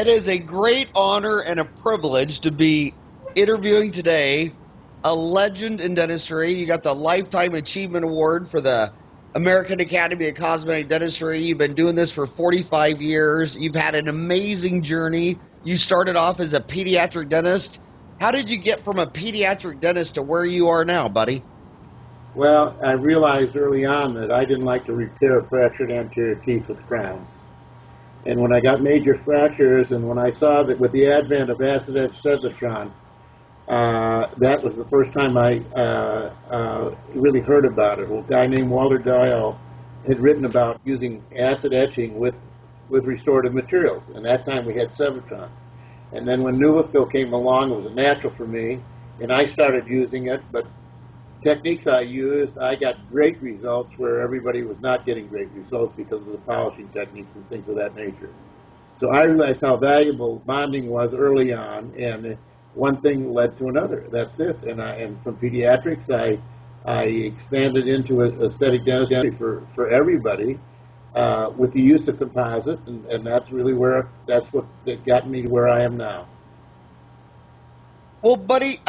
It is a great honor and a privilege to be interviewing today a legend in dentistry. You got the Lifetime Achievement Award for the American Academy of Cosmetic Dentistry. You've been doing this for 45 years. You've had an amazing journey. You started off as a pediatric dentist. How did you get from a pediatric dentist to where you are now, buddy? Well, I realized early on that I didn't like to repair fractured anterior teeth with crowns. And when I got major fractures, and when I saw that with the advent of acid-etched Cezatron, that was the first time I really heard about it. A guy named Walter Doyle had written about using acid etching with restorative materials, and that time we had Cezatron. And then when nanofill came along, it was natural for me, and I started using it, but techniques I used, I got great results where everybody was not getting great results because of the polishing techniques and things of that nature. So I realized how valuable bonding was early on, and one thing led to another. That's it. And from pediatrics, I expanded into aesthetic dentistry for everybody with the use of composite, and that's really that's what got me to where I am now. Well, buddy,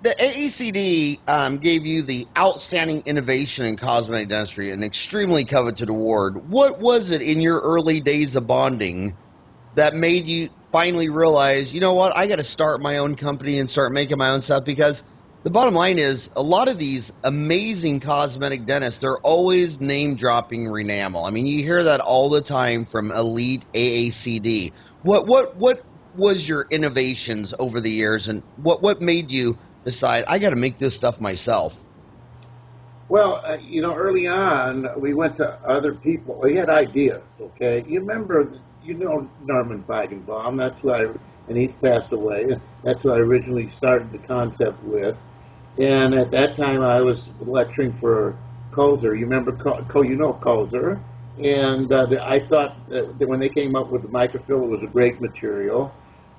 the AACD gave you the Outstanding Innovation in Cosmetic Dentistry, an extremely coveted award. What was it in your early days of bonding that made you finally realize, you know what, I got to start my own company and start making my own stuff? Because the bottom line is, a lot of these amazing cosmetic dentists, they're always name-dropping Renamel. I mean, you hear that all the time from elite AACD. What was your innovations over the years, and what made you decide, I got to make this stuff myself? Well, early on, we went to other people. We had ideas, okay? You know Norman Feigenbaum, and he's passed away. That's who I originally started the concept with. And at that time, I was lecturing for Kozer. You remember Kozer? And I thought that when they came up with the microfill, it was a great material.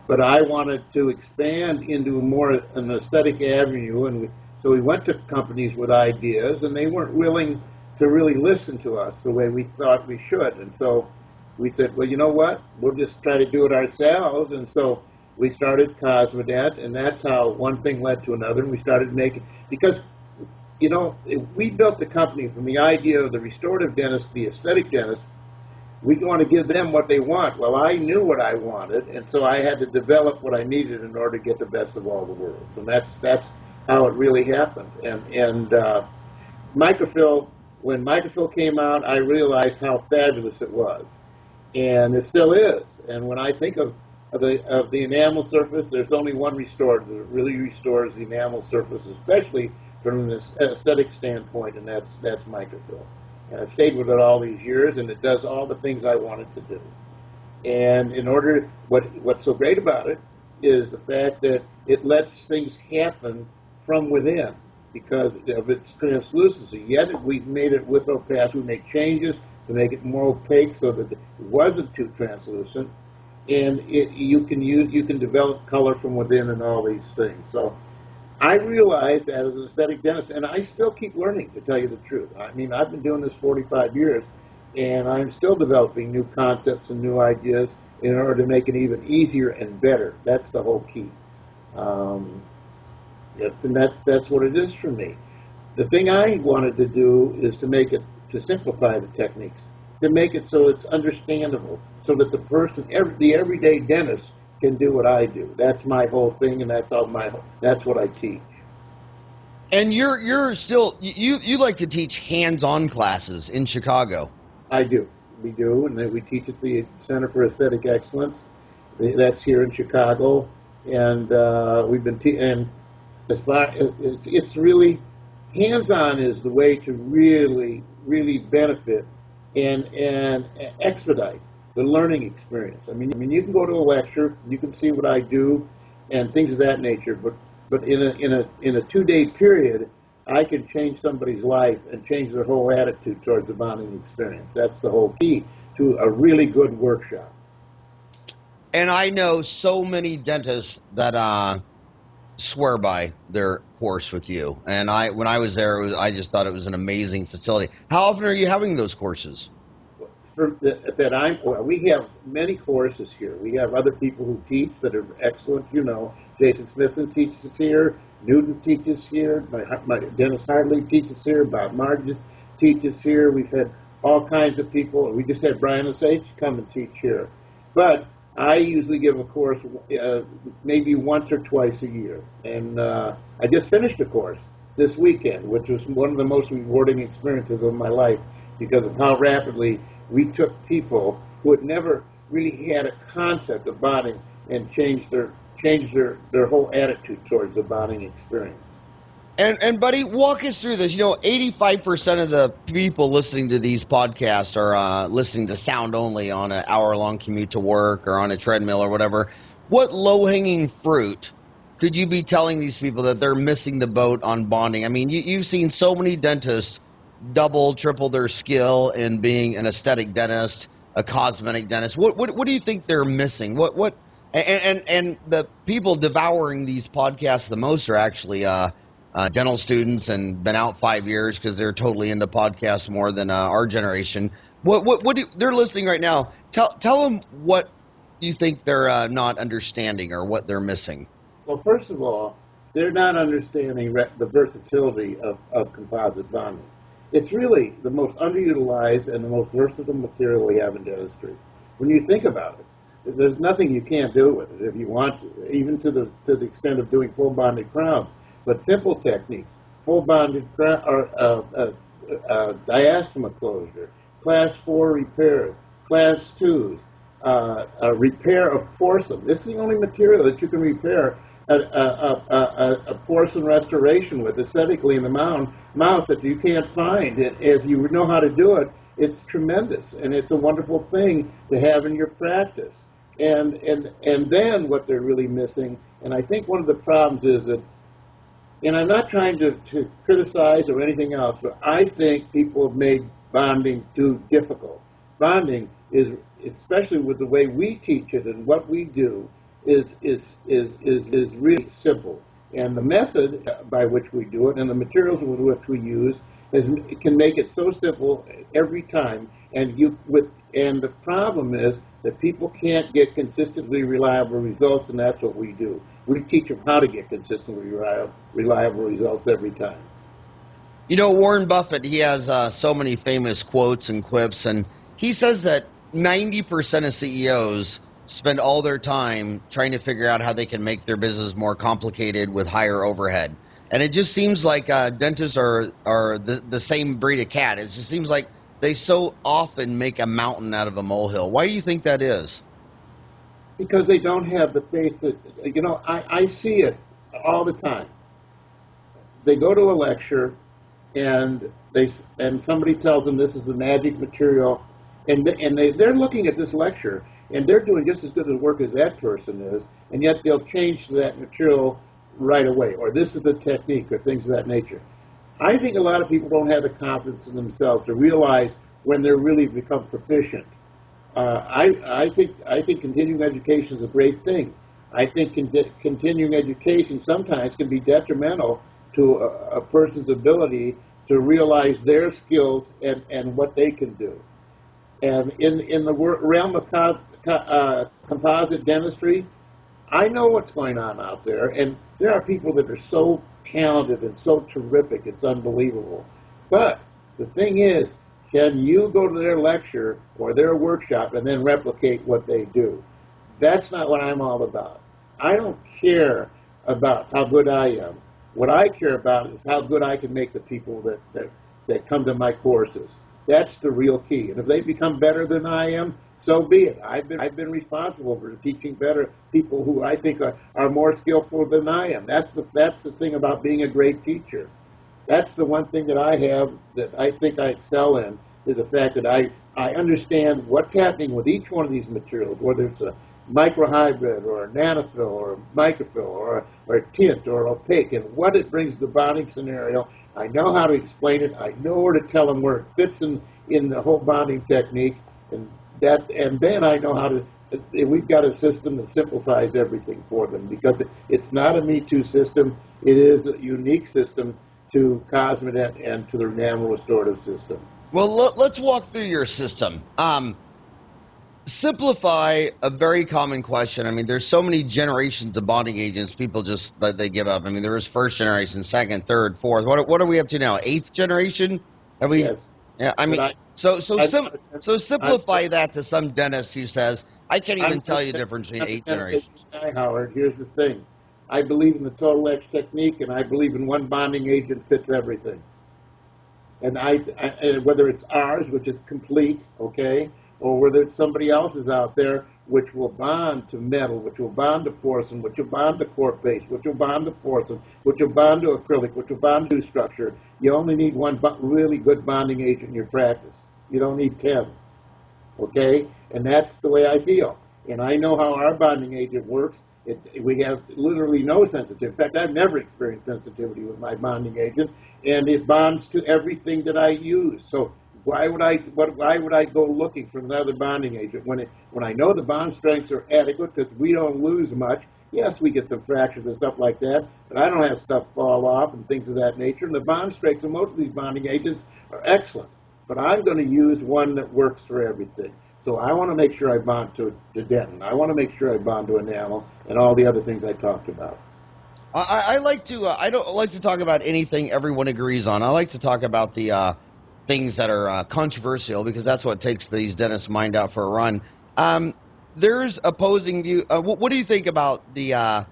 But I wanted to expand into an aesthetic avenue, and so we went to companies with ideas, and they weren't willing to really listen to us the way we thought we should. And so we said, well, you know what? We'll just try to do it ourselves. And so we started Cosmedent, and that's how one thing led to another, and we started making, because, we built the company from the idea of the restorative dentist, the aesthetic dentist. We want to give them what they want. Well, I knew what I wanted, and so I had to develop what I needed in order to get the best of all the worlds. And that's how it really happened. And microfill, when microfill came out, I realized how fabulous it was, and it still is. And when I think of the enamel surface, there's only one restorative that really restores the enamel surface, especially from an aesthetic standpoint, and that's microfill. And I've stayed with it all these years, and it does all the things I want it to do. And what's so great about it is the fact that it lets things happen from within because of its translucency. Yet we've made it with opaques. We make changes to make it more opaque so that it wasn't too translucent, and you can develop color from within and all these things. So I realized as an aesthetic dentist, and I still keep learning, to tell you the truth. I mean, I've been doing this 45 years, and I'm still developing new concepts and new ideas in order to make it even easier and better. That's the whole key. And that's what it is for me. The thing I wanted to do is to simplify the techniques, to make it so it's understandable, so that the everyday dentist can do what I do. That's my whole thing, and that's what I teach. And you're still you like to teach hands-on classes in Chicago. I do. We do, and we teach at the Center for Aesthetic Excellence. That's here in Chicago, and we've been and as far it's really hands-on is the way to really benefit and expedite the learning experience. I mean, you can go to a lecture, you can see what I do, and things of that nature. But in a 2-day period, I can change somebody's life and change their whole attitude towards the bonding experience. That's the whole key to a really good workshop. And I know so many dentists that swear by their course with you. And when I was there, I just thought it was an amazing facility. How often are you having those courses? well, we have many courses here. We have other people who teach that are excellent. You know, Jason Smithson teaches here. Newton teaches here. My Dennis Hartley teaches here. Bob Marges teaches here. We've had all kinds of people. We just had Brian Osage come and teach here. But I usually give a course maybe once or twice a year. And I just finished a course this weekend, which was one of the most rewarding experiences of my life because of how rapidly we took people who had never really had a concept of bonding and changed their whole attitude towards the bonding experience. And buddy, walk us through this. 85% of the people listening to these podcasts are listening to sound only on an hour-long commute to work or on a treadmill or whatever. What low-hanging fruit could you be telling these people that they're missing the boat on bonding? I mean, you've seen so many dentists double, triple their skill in being an aesthetic dentist, a cosmetic dentist. What do you think they're missing? And the people devouring these podcasts the most are actually dental students and been out 5 years because they're totally into podcasts more than our generation. They're listening right now. Tell them what you think they're not understanding or what they're missing. Well, first of all, they're not understanding the versatility of composite bonding. It's really the most underutilized and the most versatile material we have in dentistry. When you think about it, there's nothing you can't do with it if you want to, even to the extent of doing full bonded crowns. But simple techniques, full bonded diastema closure, class 4 repairs, class 2s, repair of porcelain. This is the only material that you can repair a porcelain restoration with aesthetically in the mouth that you can't find. If you know how to do it, it's tremendous, and it's a wonderful thing to have in your practice. And then what they're really missing, and I think one of the problems is that, and I'm not trying to criticize or anything else, but I think people have made bonding too difficult. Bonding is, especially with the way we teach it and what we do, is really simple. And the method by which we do it and the materials with which we use can make it so simple every time. And the problem is that people can't get consistently reliable results, and that's what we do. We teach them how to get consistently reliable results every time. Warren Buffett, he has so many famous quotes and quips, and he says that 90% of CEOs spend all their time trying to figure out how they can make their business more complicated with higher overhead. And it just seems like dentists are the same breed of cat. It just seems like they so often make a mountain out of a molehill. Why do you think that is? Because they don't have the faith that, I see it all the time. They go to a lecture and somebody tells them this is the magic material, and they're looking at this lecture and they're doing just as good a work as that person is, and yet they'll change to that material right away, or this is the technique, or things of that nature. I think a lot of people don't have the confidence in themselves to realize when they're really become proficient. I think continuing education is a great thing. I think continuing education sometimes can be detrimental to a person's ability to realize their skills and what they can do. And in the realm of composite dentistry, I know what's going on out there, and there are people that are so talented and so terrific, it's unbelievable. But the thing is, can you go to their lecture or their workshop and then replicate what they do? That's not what I'm all about. I don't care about how good I am. What I care about is how good I can make the people that come to my courses. That's the real key. And if they become better than I am, so be it. I've been responsible for teaching better people who I think are more skillful than I am. That's the thing about being a great teacher. That's the one thing that I have that I think I excel in, is the fact that I understand what's happening with each one of these materials, whether it's a microhybrid or a nanofill or a microfill or a tint or opaque, and what it brings to the bonding scenario. I know how to explain it. I know where to tell them where it fits in the whole bonding technique, and then I know how to. We've got a system that simplifies everything for them, because it's not a Me Too system. It is a unique system to Cosmedent and to the nano restorative system. Well, let's walk through your system. Simplify a very common question. I mean, there's so many generations of bonding agents. People just they give up. I mean, there was first generation, second, third, fourth. What are we up to now? Eighth generation? Have we? Yes, Yeah. I but mean, so so I'm sim not a, so I'm, simplify that to some dentist who says I can't I'm even not tell you the difference between a eight generation generations. guy, Howard. Here's the thing. I believe in the total etch technique, and I believe in one bonding agent fits everything. And whether it's ours, which is complete, okay, or whether it's somebody else's out there, which will bond to metal, which will bond to porcelain, which will bond to cork-based, which will bond to porcelain, which will bond to acrylic, which will bond to structure. You only need one really good bonding agent in your practice. You don't need 10, okay? And that's the way I feel. And I know how our bonding agent works. We have literally no sensitivity. In fact, I've never experienced sensitivity with my bonding agent, and it bonds to everything that I use. So why would I go looking for another bonding agent when I know the bond strengths are adequate because we don't lose much? Yes, we get some fractures and stuff like that, but I don't have stuff fall off and things of that nature. And the bond strengths of most of these bonding agents are excellent, but I'm going to use one that works for everything. So I want to make sure I bond to dentin. I want to make sure I bond to enamel and all the other things I talked about. I like to. I don't like to talk about anything everyone agrees on. I like to talk about the things that are controversial because that's what takes these dentists' mind out for a run. Um, there's opposing view. What do you think about the? A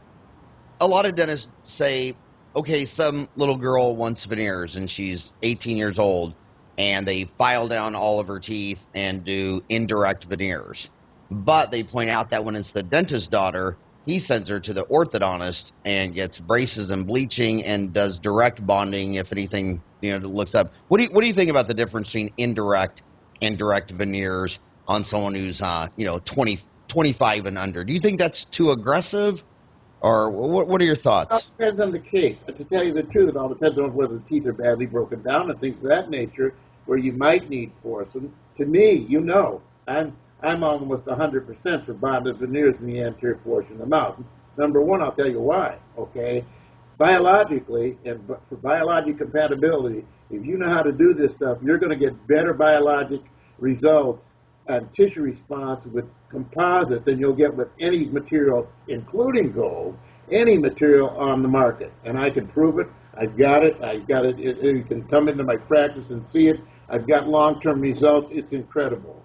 lot of dentists say, okay, some little girl wants veneers and she's 18 years old, and they file down all of her teeth and do indirect veneers. But they point out that when it's the dentist's daughter, he sends her to the orthodontist and gets braces and bleaching and does direct bonding if anything looks up. What do you think about the difference between indirect and direct veneers on someone who's 20, 25 and under? Do you think that's too aggressive? Or what are your It all thoughts? depends on the case. To tell you the truth, it all depends on whether the teeth are badly broken down and things of that nature, where you might need porcelain. To me, I'm almost 100% for bonded veneers in the anterior portion of the mouth. Number one, I'll tell you why. Okay, biologically and for biologic compatibility, if you know how to do this stuff, you're going to get better biologic results and tissue response with composite than you'll get with any material, including gold, any material on the market. And I can prove it. I've got it. You can come into my practice and see it. I've got long-term results. It's incredible.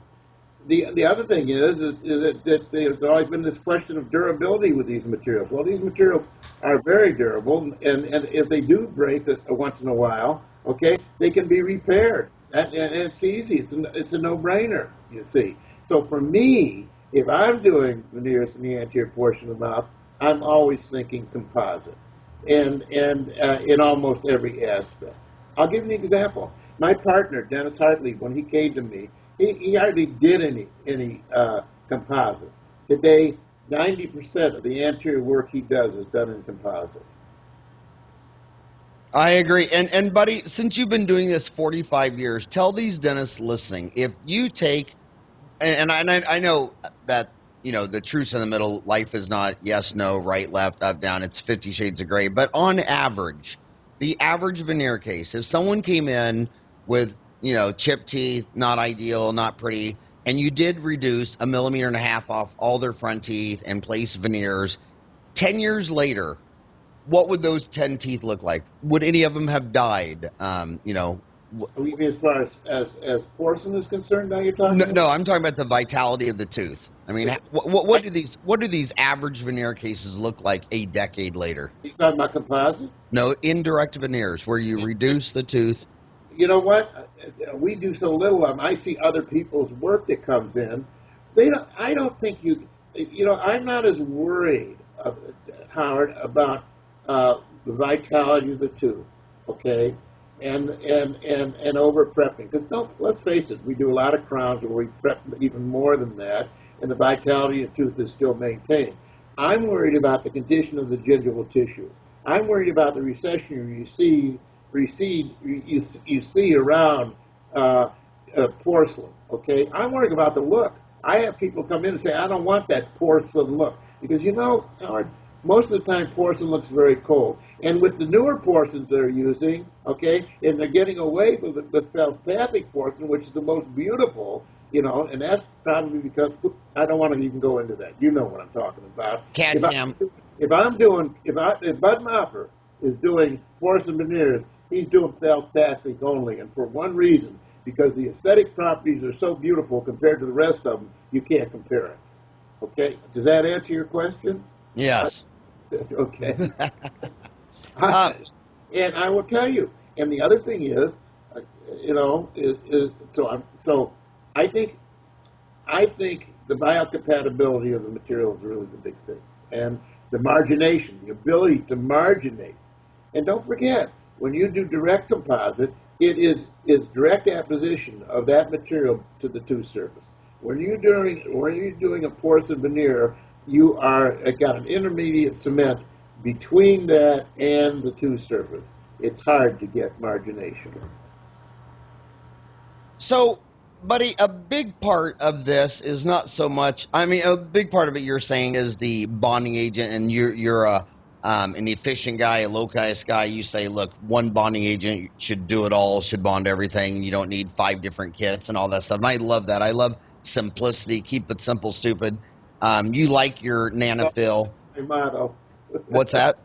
The other thing that there's always been this question of durability with these materials. Well, these materials are very durable, and if they do break once in a while, okay, they can be repaired. And it's easy. It's a no-brainer, you see. So for me, if I'm doing veneers in the anterior portion of the mouth, I'm always thinking composite, and in almost every aspect. I'll give you an example. My partner, Dennis Hartley, when he came to me, he hardly did any composite. Today, 90% of the anterior work he does is done in composite. I agree. And buddy, since you've been doing this 45 years, tell these dentists listening, if you take and I know that the truce in the middle, life is not yes, no, right, left, up, down, it's 50 shades of gray, but on average, the average veneer case, if someone came in with chipped teeth, not ideal, not pretty, and you did reduce 1.5 mm off all their front teeth and place veneers, 10 years later, what would those 10 teeth look like? Would any of them have died? As far as porcelain is concerned, now you're talking No, about? no, I'm talking about the vitality of the tooth. I mean, what do these average veneer cases look like a decade later? You talking about composite? No, indirect veneers where you reduce the tooth. You know what? We do so little of them. I see other people's work that comes in. They don't. I don't think you. I'm not as worried, Howard, about the vitality of the tooth. Okay, and over prepping. Because let's face it, we do a lot of crowns where we prep even more than that, and the vitality of the tooth is still maintained. I'm worried about the condition of the gingival tissue. I'm worried about the recession you see around porcelain. Okay, I'm worried about the look. I have people come in and say, I don't want that porcelain look because Howard, most of the time porcelain looks very cold. And with the newer porcelains they're using, okay, and they're getting away with the feldspathic porcelain, which is the most beautiful, you know, and that's probably because I don't want to even go into that. You know what I'm talking about. CADCAM. If Bud Mopper is doing porcelain veneers, he's doing feldspathic only, and for one reason, because the aesthetic properties are so beautiful compared to the rest of them, you can't compare it. Okay, does that answer your question? Yes. Okay. And I will tell you. And the other thing is, you know, so I think the biocompatibility of the material is really the big thing, and the margination, the ability to marginate. And don't forget, when you do direct composite, it is direct apposition of that material to the tooth surface. When you're doing a porcelain veneer, you are got an intermediate cement between that and the tooth surface. It's hard to get margination. So, buddy, a big part of this is not so much. I mean, a big part of it you're saying is the bonding agent, and you're an efficient guy, a low-cost guy. You say, look, one bonding agent should do it all, should bond everything. You don't need 5 different kits and all that stuff. And I love that. I love simplicity. Keep it simple, stupid. You like your nanofill. My motto. What's that?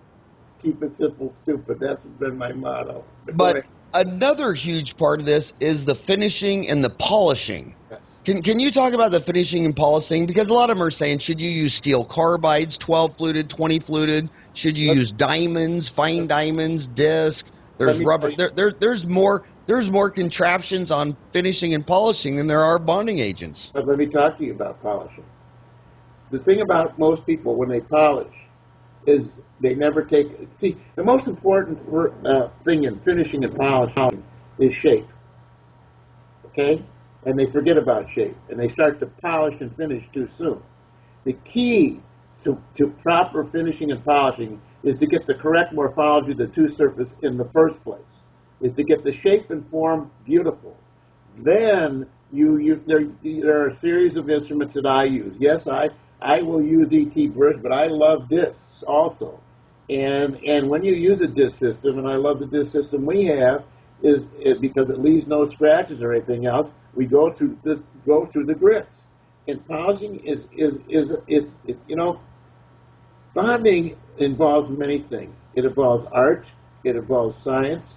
Keep it simple, stupid. That's been my motto. But another huge part of this is the finishing and the polishing. Yes. Can you talk about the finishing and polishing? Because a lot of them are saying, should you use steel carbides, 12 fluted, 20 fluted? Should you use diamonds, fine diamonds, disc? There's rubber. There's more contraptions on finishing and polishing than there are bonding agents. But let me talk to you about polishing. The thing about most people when they polish is they never take. See, the most important thing in finishing and polishing is shape. Okay? And they forget about shape, and they start to polish and finish too soon. The key to proper finishing and polishing is to get the correct morphology of the tooth surface in the first place, is to get the shape and form beautiful. Then there are a series of instruments that I use. Yes, I will use ET brush, but I love discs also. And when you use a disc system, and I love the disc system we have, is because it leaves no scratches or anything else. We go through the grits, and polishing is you know, bonding involves many things. It involves art. It involves science.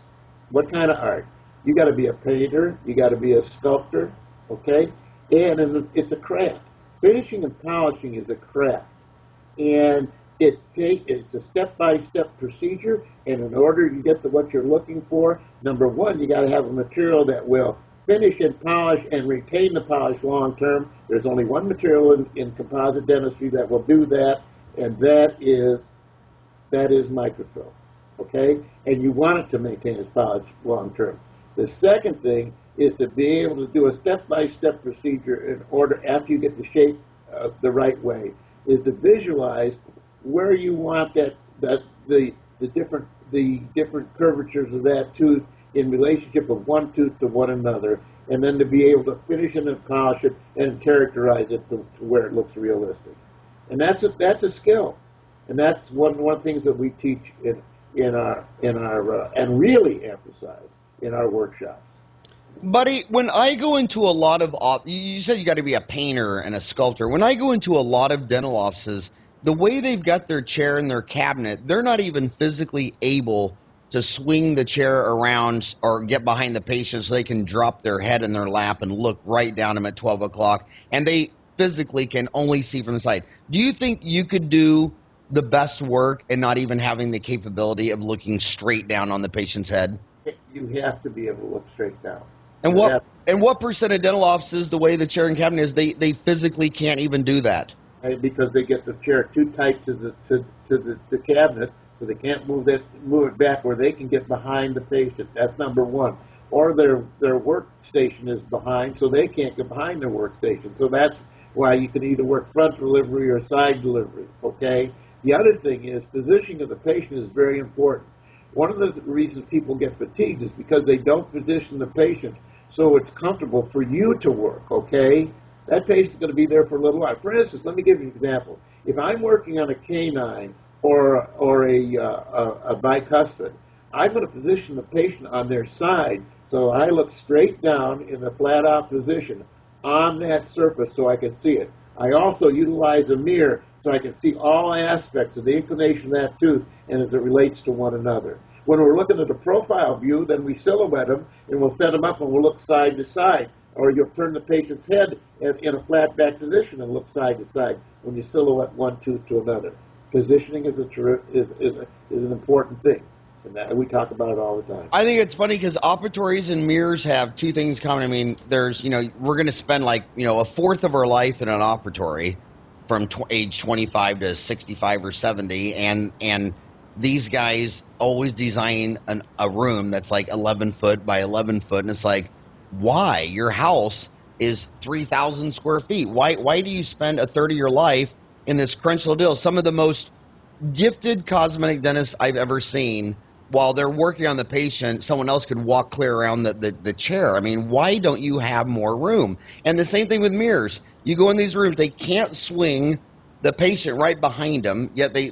What kind of art? You got to be a painter. You got to be a sculptor. Okay, and it's a craft. Finishing and polishing is a craft, and it's a step-by-step procedure. And in order to get to what you're looking for, number one, you got to have a material that will finish and polish and retain the polish long term. There's only one material in composite dentistry that will do that, and that is microfill. Okay, and you want it to maintain its polish long term. The second thing is to be able to do a step-by-step procedure in order, after you get the shape the right way, is to visualize where you want the different curvatures of that tooth in relationship of one tooth to one another, and then to be able to finish it and polish it and characterize it to where it looks realistic. And that's a skill, and that's one of the things that we teach in our and really emphasize in our workshops. Buddy, when I go into a lot of you said you got to be a painter and a sculptor. When I go into a lot of dental offices, the way they've got their chair and their cabinet, they're not even physically able to swing the chair around or get behind the patient so they can drop their head in their lap and look right down them at 12 o'clock, and they physically can only see from the side. Do you think you could do the best work and not even having the capability of looking straight down on the patient's head? You have to be able to look straight down. And what percent of dental offices, the way the chair and cabinet is, they physically can't even do that? Because they get the chair too tight to the cabinet, so they can't move it back where they can get behind the patient. That's number one. Or their workstation is behind, so they can't get behind their workstation. So that's why you can either work front delivery or side delivery. Okay. The other thing is positioning of the patient is very important. One of the reasons people get fatigued is because they don't position the patient so it's comfortable for you to work, okay? That patient's going to be there for a little while. For instance, let me give you an example. If I'm working on a canine or a bicuspid, I'm going to position the patient on their side so I look straight down in the flat out position on that surface so I can see it. I also utilize a mirror so I can see all aspects of the inclination of that tooth and as it relates to one another. When we're looking at a profile view, then we silhouette them and we'll set them up and we'll look side to side. Or you'll turn the patient's head in a flat back position and look side to side when you silhouette one tooth to another. Positioning is an important thing. And that, we talk about it all the time. I think it's funny because operatories and mirrors have two things common. I mean, there's, we're going to spend like, a fourth of our life in an operatory from age 25 to 65 or 70. And these guys always design a room that's like 11 foot by 11 foot. And it's like, why? Your house is 3,000 square feet. Why do you spend a third of your life in this crunch little deal? Some of the most gifted cosmetic dentists I've ever seen, while they're working on the patient, someone else could walk clear around the chair. I mean, why don't you have more room? And the same thing with mirrors. You go in these rooms, they can't swing the patient right behind them, yet they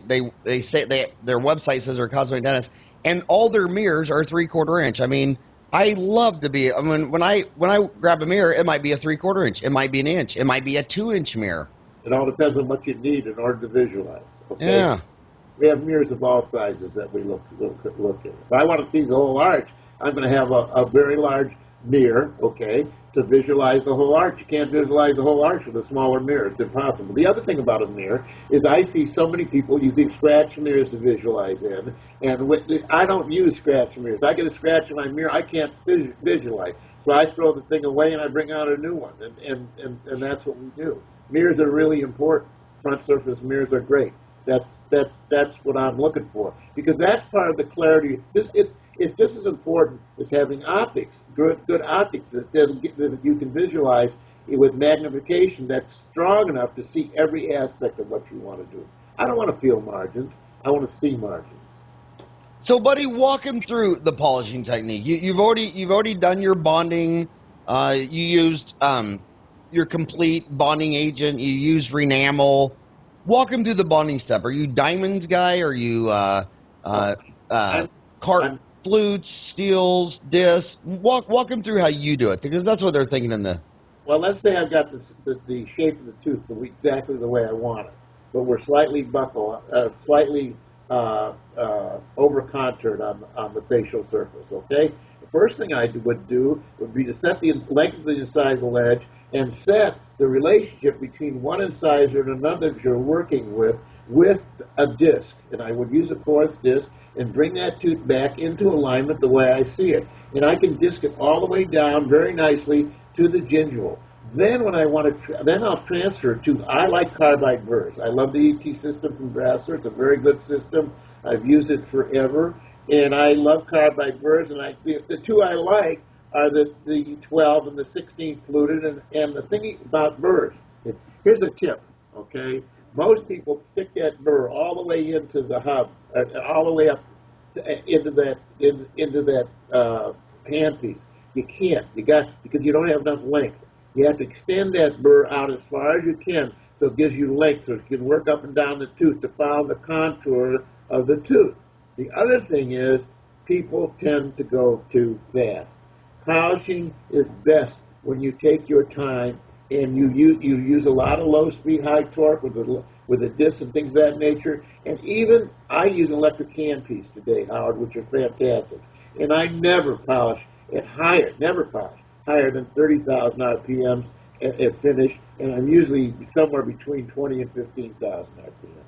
say their website says they're a cosmetic dentist, and all their mirrors are 3/4 inch. I mean, I love to be. I mean, when I grab a mirror, it might be a 3/4 inch, it might be an inch, it might be a 2-inch mirror. It all depends on what you need in order to visualize. Okay? Yeah. We have mirrors of all sizes that we look at. If I want to see the whole arch, I'm going to have a very large mirror, okay, to visualize the whole arch. You can't visualize the whole arch with a smaller mirror. It's impossible. The other thing about a mirror is I see so many people using scratch mirrors to visualize in, and I don't use scratch mirrors. I get a scratch in my mirror, I can't visualize. So I throw the thing away and I bring out a new one, and that's what we do. Mirrors are really important. Front surface mirrors are great. That's what I'm looking for, because that's part of the clarity. It's just as important as having optics, good optics that you can visualize with magnification that's strong enough to see every aspect of what you want to do. I don't want to feel margins. I want to see margins. So, buddy, walk him through the polishing technique. You've already done your bonding. You used your complete bonding agent. You used Renamel. Walk him through the bonding step. Are you diamonds guy? Are you flutes, steels, discs? Walk him through how you do it, because that's what they're thinking in the. Well, let's say I've got the shape of the tooth exactly the way I want it, but we're slightly slightly over-contoured on the facial surface. Okay. The first thing I would do would be to set the length of the incisal edge and set the relationship between one incisor and another that you're working with a disc. And I would use a porous disc and bring that tooth back into alignment the way I see it. And I can disc it all the way down very nicely to the gingival. Then when I want to, then I'll transfer it to, I like carbide burrs. I love the ET system from Brasser. It's a very good system. I've used it forever. And I love carbide burrs. And the two I like are the 12 and the 16 fluted, and the thing about burrs, here's a tip, okay? Most people stick that burr all the way into the hub, all the way up into that handpiece. You can't, because you don't have enough length. You have to extend that burr out as far as you can so it gives you length so you can work up and down the tooth to follow the contour of the tooth. The other thing is people tend to go too fast. Polishing is best when you take your time and you use a lot of low speed, high torque with a disc and things of that nature. And even I use an electric handpiece today, Howard, which are fantastic. And I never polish at higher than 30,000 RPMs at finish, and I'm usually somewhere between 20 and 15,000 RPM.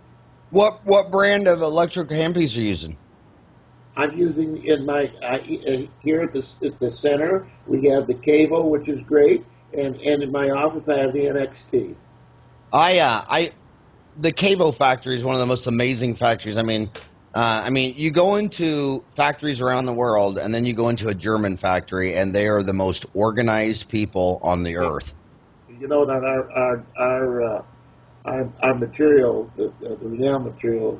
What brand of electric handpiece are you using? I'm using here at the center we have the Cavo, which is great, and in my office I have the NXT. The Cavo factory is one of the most amazing factories. I mean, you go into factories around the world, and then you go into a German factory, and they are the most organized people on the earth. You know that our material, the Renal material,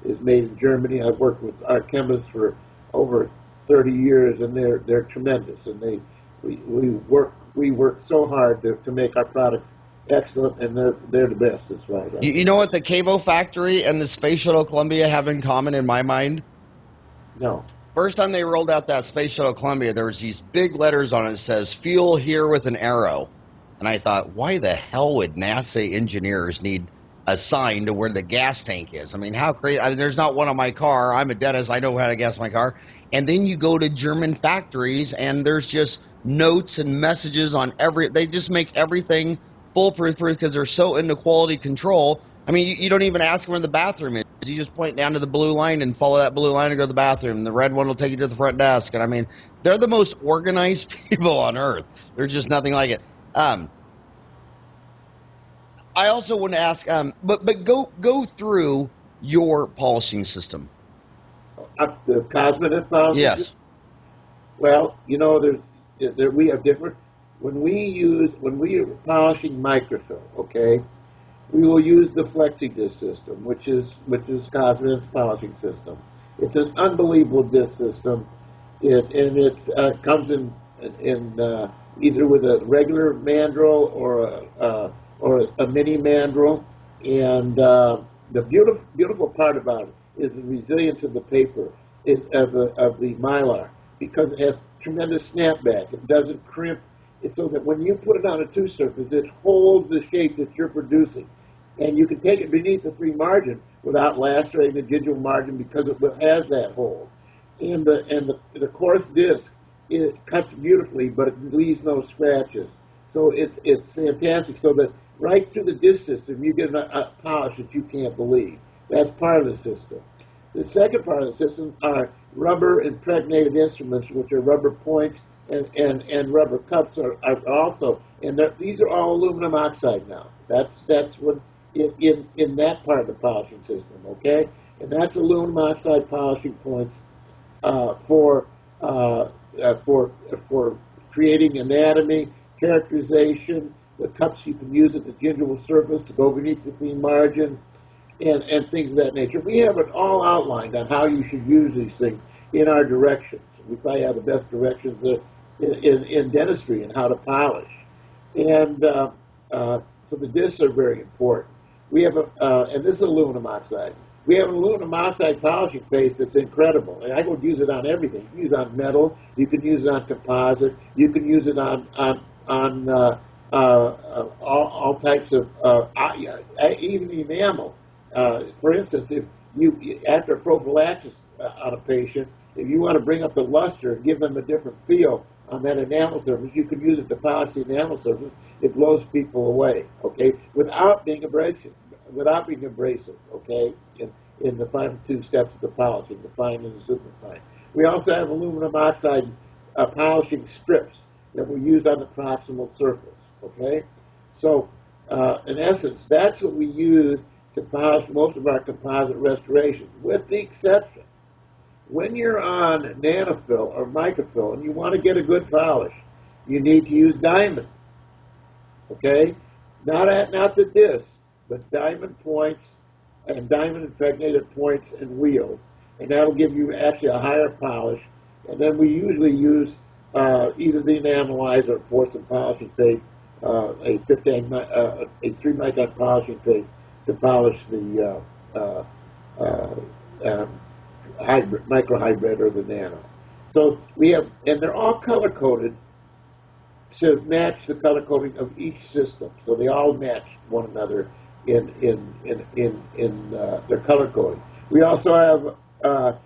is made in Germany. I've worked with our chemists for over 30 years, and they're tremendous. And we work so hard to make our products excellent, and they're the best. That's right. You know what the Cabo factory and the Space Shuttle Columbia have in common in my mind? No. First time they rolled out that Space Shuttle Columbia, there was these big letters on it that says, "Fuel here with an arrow." And I thought, why the hell would NASA engineers need a sign to where the gas tank is? I mean, how crazy. I mean, there's not one on my car. I'm a dentist. I know how to gas my car. And then you go to German factories, and there's just notes and messages on they just make everything foolproof because they're so into quality control. I mean, you don't even ask them where the bathroom is. You just point down to the blue line and follow that blue line and go to the bathroom. And the red one will take you to the front desk. And I mean, they're the most organized people on earth. They're just nothing like it. I also want to ask, but go through your polishing system. The Cosmedent polishing. Yes. Well, you know, we have different. When we are polishing microfill, okay, we will use the FlexiDisc system, which is Cosmedent's polishing system. It's an unbelievable disc system. It comes in either with a regular mandrel or a mini mandrel, and the beautiful part about it is the resilience of the paper of the mylar, because it has tremendous snapback. It doesn't crimp. It's so that when you put it on a tooth surface, it holds the shape that you're producing, and you can take it beneath the free margin without lacerating the gingival margin because it has that hold. And the coarse disc, it cuts beautifully, but it leaves no scratches. So it's fantastic. So that right through the disc system, you get a polish that you can't believe. That's part of the system. The second part of the system are rubber impregnated instruments, which are rubber points and rubber cups are also, and these are all aluminum oxide now. That's what in that part of the polishing system, okay? And that's aluminum oxide polishing points for creating anatomy, characterization. The cups you can use at the gingival surface to go beneath the clean margin, and things of that nature. We have it all outlined on how you should use these things in our directions. We probably have the best directions in dentistry and how to polish. And so the discs are very important. We have and this is aluminum oxide. We have an aluminum oxide polishing paste that's incredible. And I would use it on everything. You can use it on metal. You can use it on composite. You can use it on all types of, even enamel. For instance, if you after prophylaxis on a patient, if you want to bring up the luster and give them a different feel on that enamel surface, you can use it to polish the enamel surface. It blows people away, okay, without being abrasive, okay, in the final two steps of the polishing, the fine and the superfine. We also have aluminum oxide polishing strips that we use on the proximal surface, okay? So, in essence, that's what we use to polish most of our composite restorations, with the exception when you're on nanofill or microfill and you want to get a good polish, you need to use diamond, okay? Not the disc, but diamond points and diamond impregnated points and wheels, and that'll give you actually a higher polish. And then we usually use either the enamelizer or porcelain polishing paste, a 3 micron polishing paste to polish the microhybrid or the nano. So we have, and they're all color coded to match the color coding of each system. So they all match one another in their color coding. We also have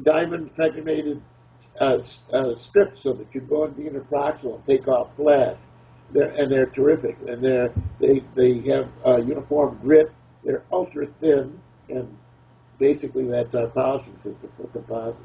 diamond impregnated strips so that you go into the interproximal and take off flash. They're terrific, and they have uniform grit. They're ultra thin, and basically that's our polishing system for composite.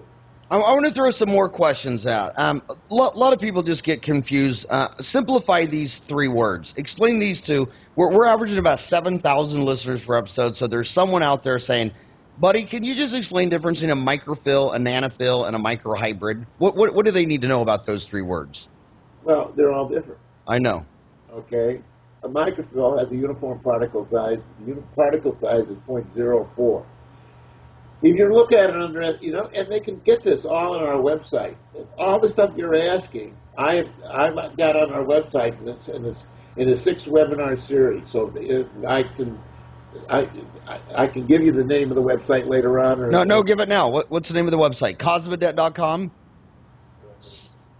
I want to throw some more questions out. A lot of people just get confused. Simplify these 3 words. Explain these two. We're averaging about 7,000 listeners per episode, so there's someone out there saying, buddy, can you just explain the difference between a microfill, a nanofill, and a microhybrid? What do they need to know about those 3 words? Well, they're all different. I know. Okay. A microfill has a uniform particle size. The particle size is 0.04. If you look at it under, and they can get this all on our website. All the stuff you're asking, I've got on our website, and in a 6 webinar series. So I, I can give you the name of the website later on. No, give it now. What's the name of the website? Cosmedent.com?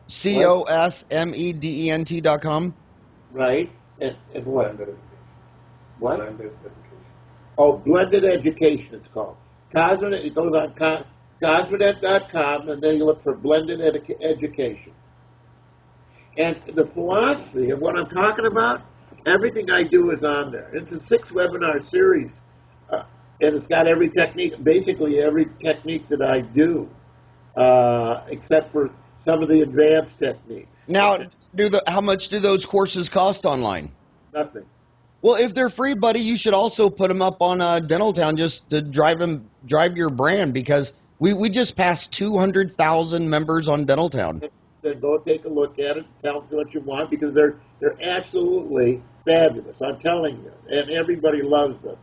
COSMEDENT.com? Right. And what? What? Oh, blended education it's called. Cosmedent, it goes on Cosmedent.com, and then you look for blended education. And the philosophy of what I'm talking about, everything I do is on there. It's a 6 webinar series, and it's got every technique, basically every technique that I do, except for some of the advanced techniques. Now, how much do those courses cost online? Nothing. Well, if they're free, buddy, you should also put them up on Dentaltown just to drive your brand, because we just passed 200,000 members on Dentaltown. Then go take a look at it, tell them what you want, because they're absolutely fabulous. I'm telling you, and everybody loves them.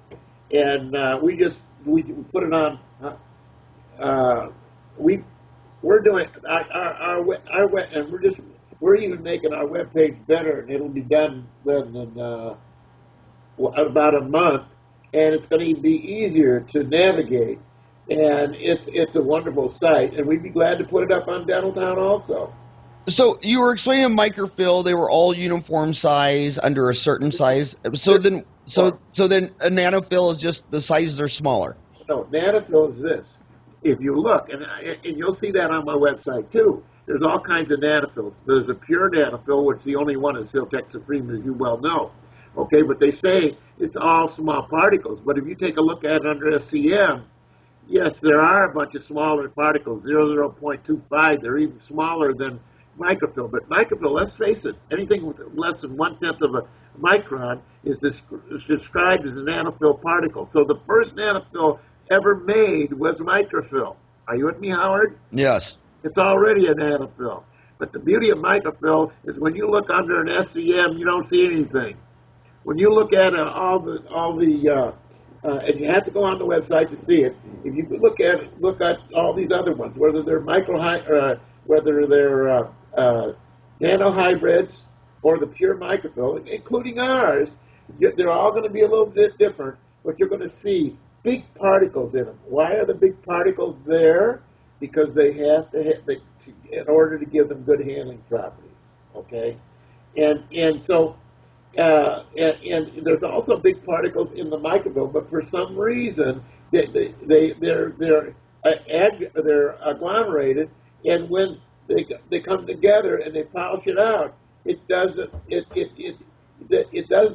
And we put it on. We're doing our and we're even making our webpage better, and it'll be done in about a month, and it's going to be easier to navigate, and it's a wonderful site, and we'd be glad to put it up on Dentaltown also. So you were explaining a microfill; they were all uniform size under a certain size. So then a nanofill is just the sizes are smaller. No, nanofill is this. If you look, and you'll see that on my website too. There's all kinds of nanofills. There's a pure nanofill, which the only one is Filtex Supreme, as you well know. Okay, but they say it's all small particles. But if you take a look at it under SCM, yes, there are a bunch of smaller particles, 0.25. They're even smaller than microfill. But microfill, let's face it, anything with less than 1/10 of a micron is described as a nanofill particle. So the first nanofill ever made was microfill. Are you with me, Howard? Yes. It's already a nanofill. But the beauty of microfill is when you look under an SCM, you don't see anything. When you look at and you have to go on the website to see it. If you look at all these other ones, whether they're nanohybrids or the pure microfill, including ours, they're all going to be a little bit different, but you're going to see big particles in them. Why are the big particles there? Because they have to in order to give them good handling properties. Okay, and so there's also big particles in the microfill, but for some reason they're agglomerated, and when they come together and they polish it out, it doesn't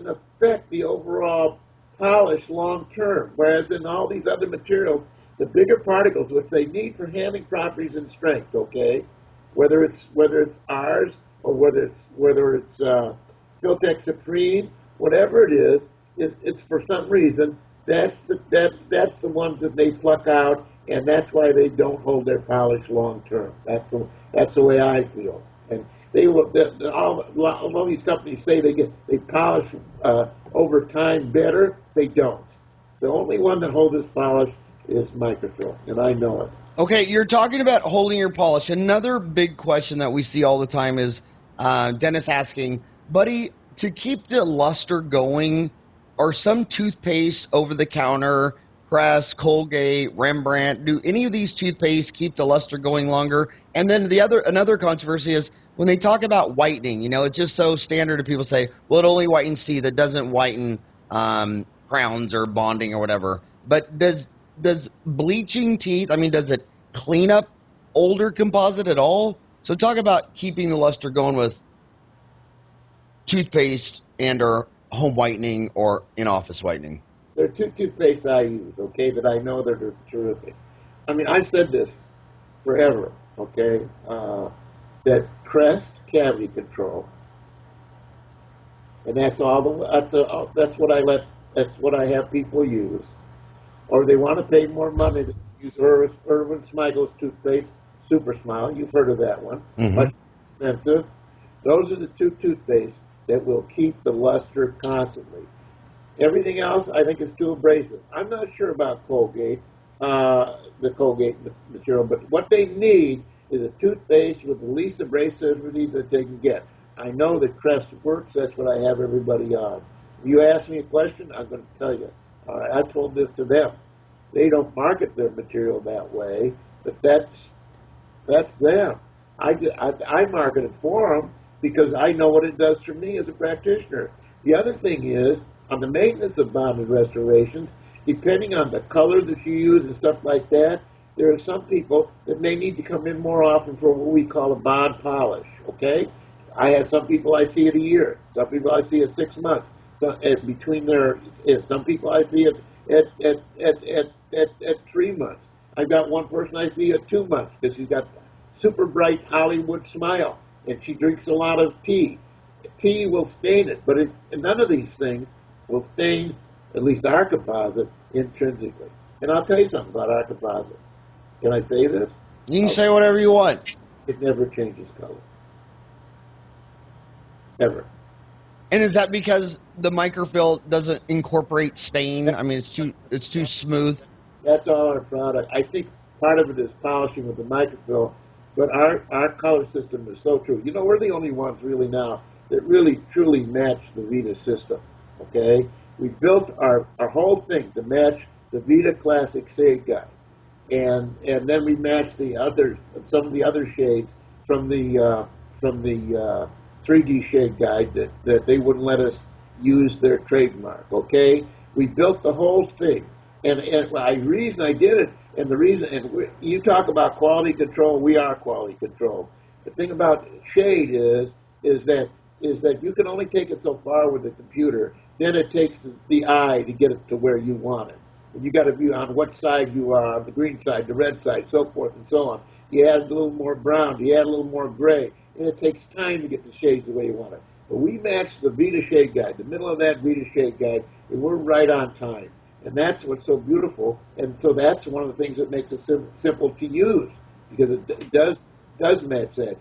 affect the overall polish long term. Whereas in all these other materials, the bigger particles, which they need for handling properties and strength, okay, whether it's ours or whether it's Filtex Supreme, whatever it is, it's for some reason that's the ones that they pluck out, and that's why they don't hold their polish long term. That's the way I feel. And all these companies say they polish over time better. They don't. The only one that holds its polish is microfill, and I know it. Okay, you're talking about holding your polish. Another big question that we see all the time is dentists asking, buddy, to keep the luster going, are some toothpaste over the counter, Crest, Colgate, Rembrandt, do any of these toothpaste keep the luster going longer? And then another controversy is when they talk about whitening, it's just so standard that people say, well, it only whitens teeth, it doesn't whiten crowns or bonding or whatever. But does bleaching teeth, does it clean up older composite at all? So talk about keeping the luster going with toothpaste and or home whitening or in-office whitening. There are two toothpastes I use, okay, that I know that are terrific. I've said this forever, okay, that Crest cavity control, and that's what I have people use, or they want to pay more money to use Irwin Smigel's toothpaste, Super Smile. You've heard of that one. Mm-hmm. Much expensive. Those are the two toothpastes that will keep the luster constantly. Everything else, I think, is too abrasive. I'm not sure about Colgate, the Colgate material, but what they need is a toothpaste with the least abrasivity that they can get. I know that Crest works. That's what I have everybody on. If you ask me a question, I'm going to tell you. All right, I told this to them. They don't market their material that way, but that's them. I market it for them because I know what it does for me as a practitioner. The other thing is, on the maintenance of bonded restorations, depending on the color that you use and stuff like that, there are some people that may need to come in more often for what we call a bond polish, okay? I have some people I see it a year, some people I see it 6 months. So between their, some people I see it at 3 months. I've got one person I see at 2 months because she's got super bright Hollywood smile and she drinks a lot of tea. Tea will stain it, but none of these things will stain, at least our composite, intrinsically. And I'll tell you something about our composite. Can I say this? You can say whatever you want. It never changes color. Ever. And is that because the microfill doesn't incorporate stain? I mean, it's too smooth. That's all our product. I think part of it is polishing with the microfill, but our color system is so true. You know, we're the only ones really now that really truly match the Vita system. Okay, we built our whole thing to match the Vita Classic Shade Guide, and then we matched some of the other shades from the 3D Shade Guide that they wouldn't let us use their trademark. Okay, we built the whole thing, and the reason I did it, and the reason, you talk about quality control, we are quality control. The thing about shade is that you can only take it so far with the computer. Then it takes the eye to get it to where you want it. And you got to view on what side you are, on the green side, the red side, so forth and so on. You add a little more brown, you add a little more gray, and it takes time to get the shades the way you want it. But we matched the Vita Shade Guide, the middle of that Vita Shade Guide, and we're right on time. And that's what's so beautiful, and so that's one of the things that makes it simple to use, because it does match that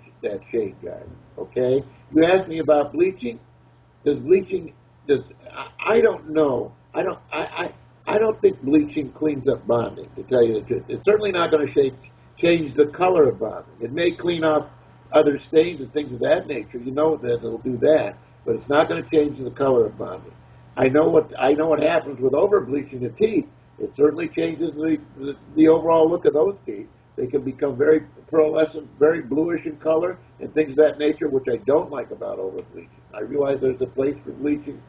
shade guide. Okay. You asked me about bleaching. I don't know. I don't think bleaching cleans up bonding, to tell you the truth. It's certainly not going to change the color of bonding. It may clean off other stains and things of that nature. You know that it'll do that, but it's not going to change the color of bonding. I know what happens with over bleaching the teeth. It certainly changes the overall look of those teeth. They can become very pearlescent, very bluish in color, and things of that nature, which I don't like about over bleaching. I realize there's a place for bleaching,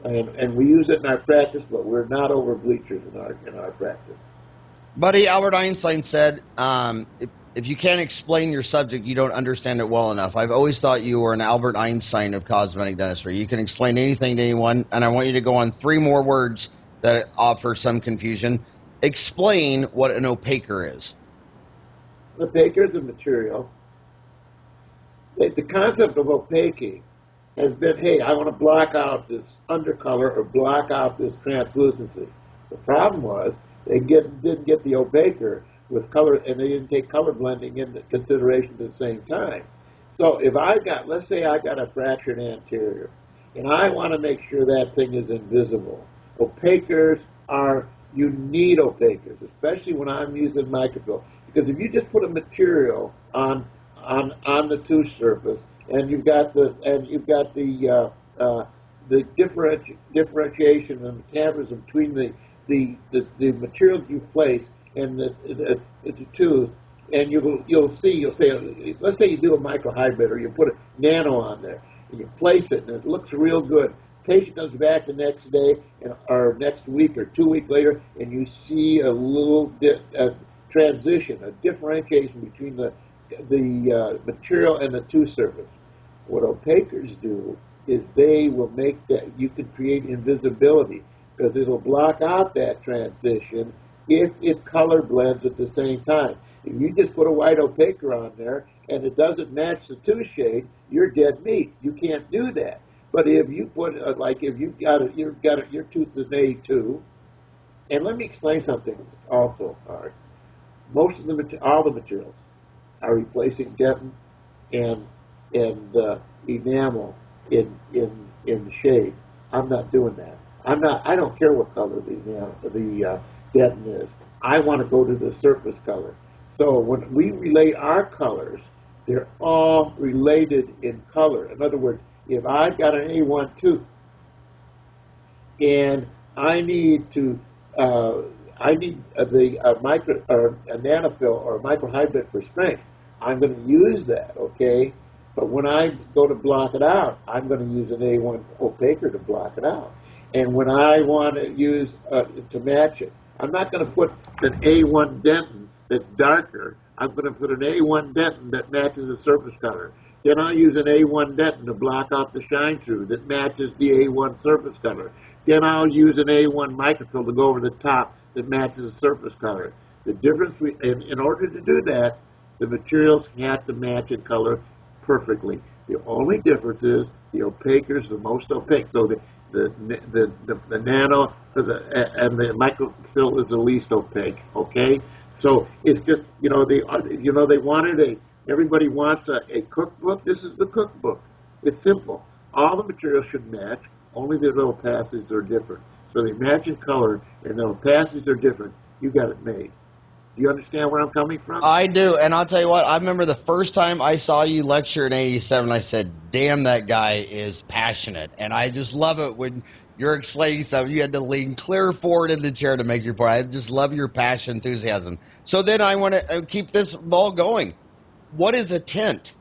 and we use it in our practice, but we're not over bleachers in our practice. Buddy, Albert Einstein said, if you can't explain your subject, you don't understand it well enough. I've always thought you were an Albert Einstein of cosmetic dentistry. You can explain anything to anyone, and I want you to go on 3 more words that offer some confusion. Explain what an opaquer is. An opaquer is a material. The concept of opaquing has been, hey, I want to block out this undercolor or block out this translucency. The problem was they didn't get the opaquer with color, and they didn't take color blending into consideration at the same time. So if let's say I got a fractured anterior, and I want to make sure that thing is invisible, opaquers you need opaquers, especially when I'm using microfill, because if you just put a material on the tooth surface, and you've got the differentiation and metabolism between the materials you place and the tooth, and you'll say, let's say you do a microhybrid, or you put a nano on there, and you place it, and it looks real good. Patient comes back the next day, or next week, or 2 weeks later, and you see a little transition, a differentiation between the material and the tooth surface. What opaquers do is they will make that, you can create invisibility, because it'll block out that transition if it color blends at the same time. If you just put a white opaquer on there and it doesn't match the tooth shade, you're dead meat. You can't do that. But if you put, if your tooth is A2, and let me explain something also, Art. Most of all the materials are replacing dentin and enamel in the shade. I'm not doing that. I don't care what color the dentin is. I want to go to the surface color. So when we relate our colors They're all related in color. In other words, if I've got an A1 tooth and I need to, the micro or a nanofill or a microhybrid for strength, I'm going to use that, okay? But when I go to block it out, I'm going to use an A1 opaquer to block it out. And when I want to use to match it, I'm not going to put an A1 dentin that's darker. I'm going to put an A1 dentin that matches the surface color. Then I'll use an A1 dentin to block out the shine through that matches the A1 surface color. Then I'll use an A1 microfill to go over the top that matches the surface color. The difference, in order to do that, the materials have to match in color perfectly. The only difference is the opaquer is the most opaque. So the nano and the microfill is the least opaque. Okay, so it's just they wanted everybody wants a cookbook. This is the cookbook. It's simple. All the materials should match. Only the opacities are different. So they match in color, and the opacities are different. You got it made. Do you understand where I'm coming from? I do, and I'll tell you what, I remember the first time I saw you lecture in 87, I said, damn, that guy is passionate. And I just love it when you're explaining stuff. You had to lean clear forward in the chair to make your point. I just love your passion, enthusiasm. So then I want to keep this ball going. What is a tint?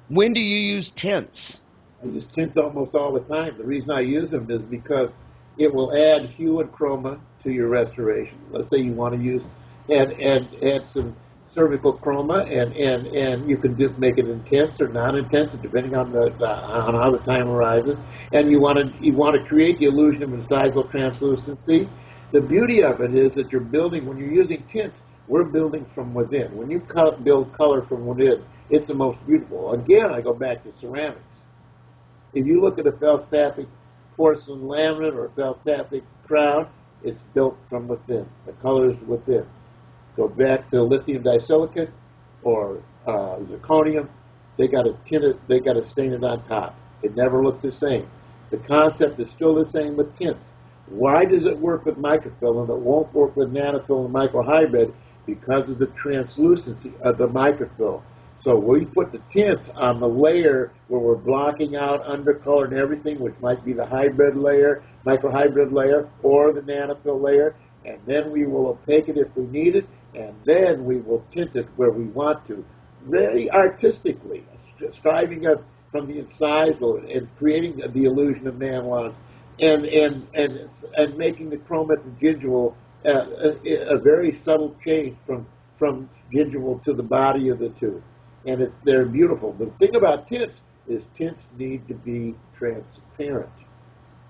When do you use tints? I use tints almost all the time. The reason I use them is because it will add hue and chroma to your restoration. Let's say you want to use add some cervical chroma, and you can just make it intense or non-intense, depending on on how the time arises. And you want to create the illusion of incisal translucency. The beauty of it is that you're building, when you're using tints, we're building from within. When you build color from within, it's the most beautiful. Again, I go back to ceramics. If you look at a felspathic porcelain laminate or a felspathic crown, it's built from within. The color is within. Go back to lithium disilicate or zirconium. They got to tint it. They got to stain it on top. It never looks the same. The concept is still the same with tints. Why does it work with microfill and it won't work with nanofill and microhybrid? Because of the translucency of the microfill. So we put the tints on the layer where we're blocking out undercolor and everything, which might be the hybrid layer, microhybrid layer, or the nanofill layer, and then we will opaque it if we need it, and then we will tint it where we want to, very artistically, striving up from the incisal and creating the illusion of nanolons, and making the chroma to gingival a very subtle change from gingival to the body of the tooth. And they're beautiful. The thing about tints is tints need to be transparent.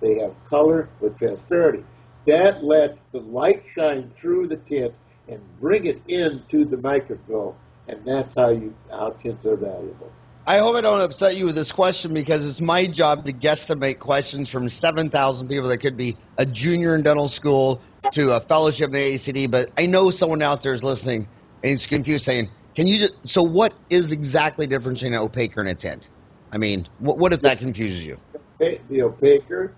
They have color with transparency. That lets the light shine through the tint and bring it into the microfill, and that's how tints are valuable. I hope I don't upset you with this question, because it's my job to guesstimate questions from 7,000 people that could be a junior in dental school to a fellowship in the AACD, but I know someone out there is listening and is confused saying, so what is exactly different between an opaquer and a tint? I mean, what if that confuses you? The opaquer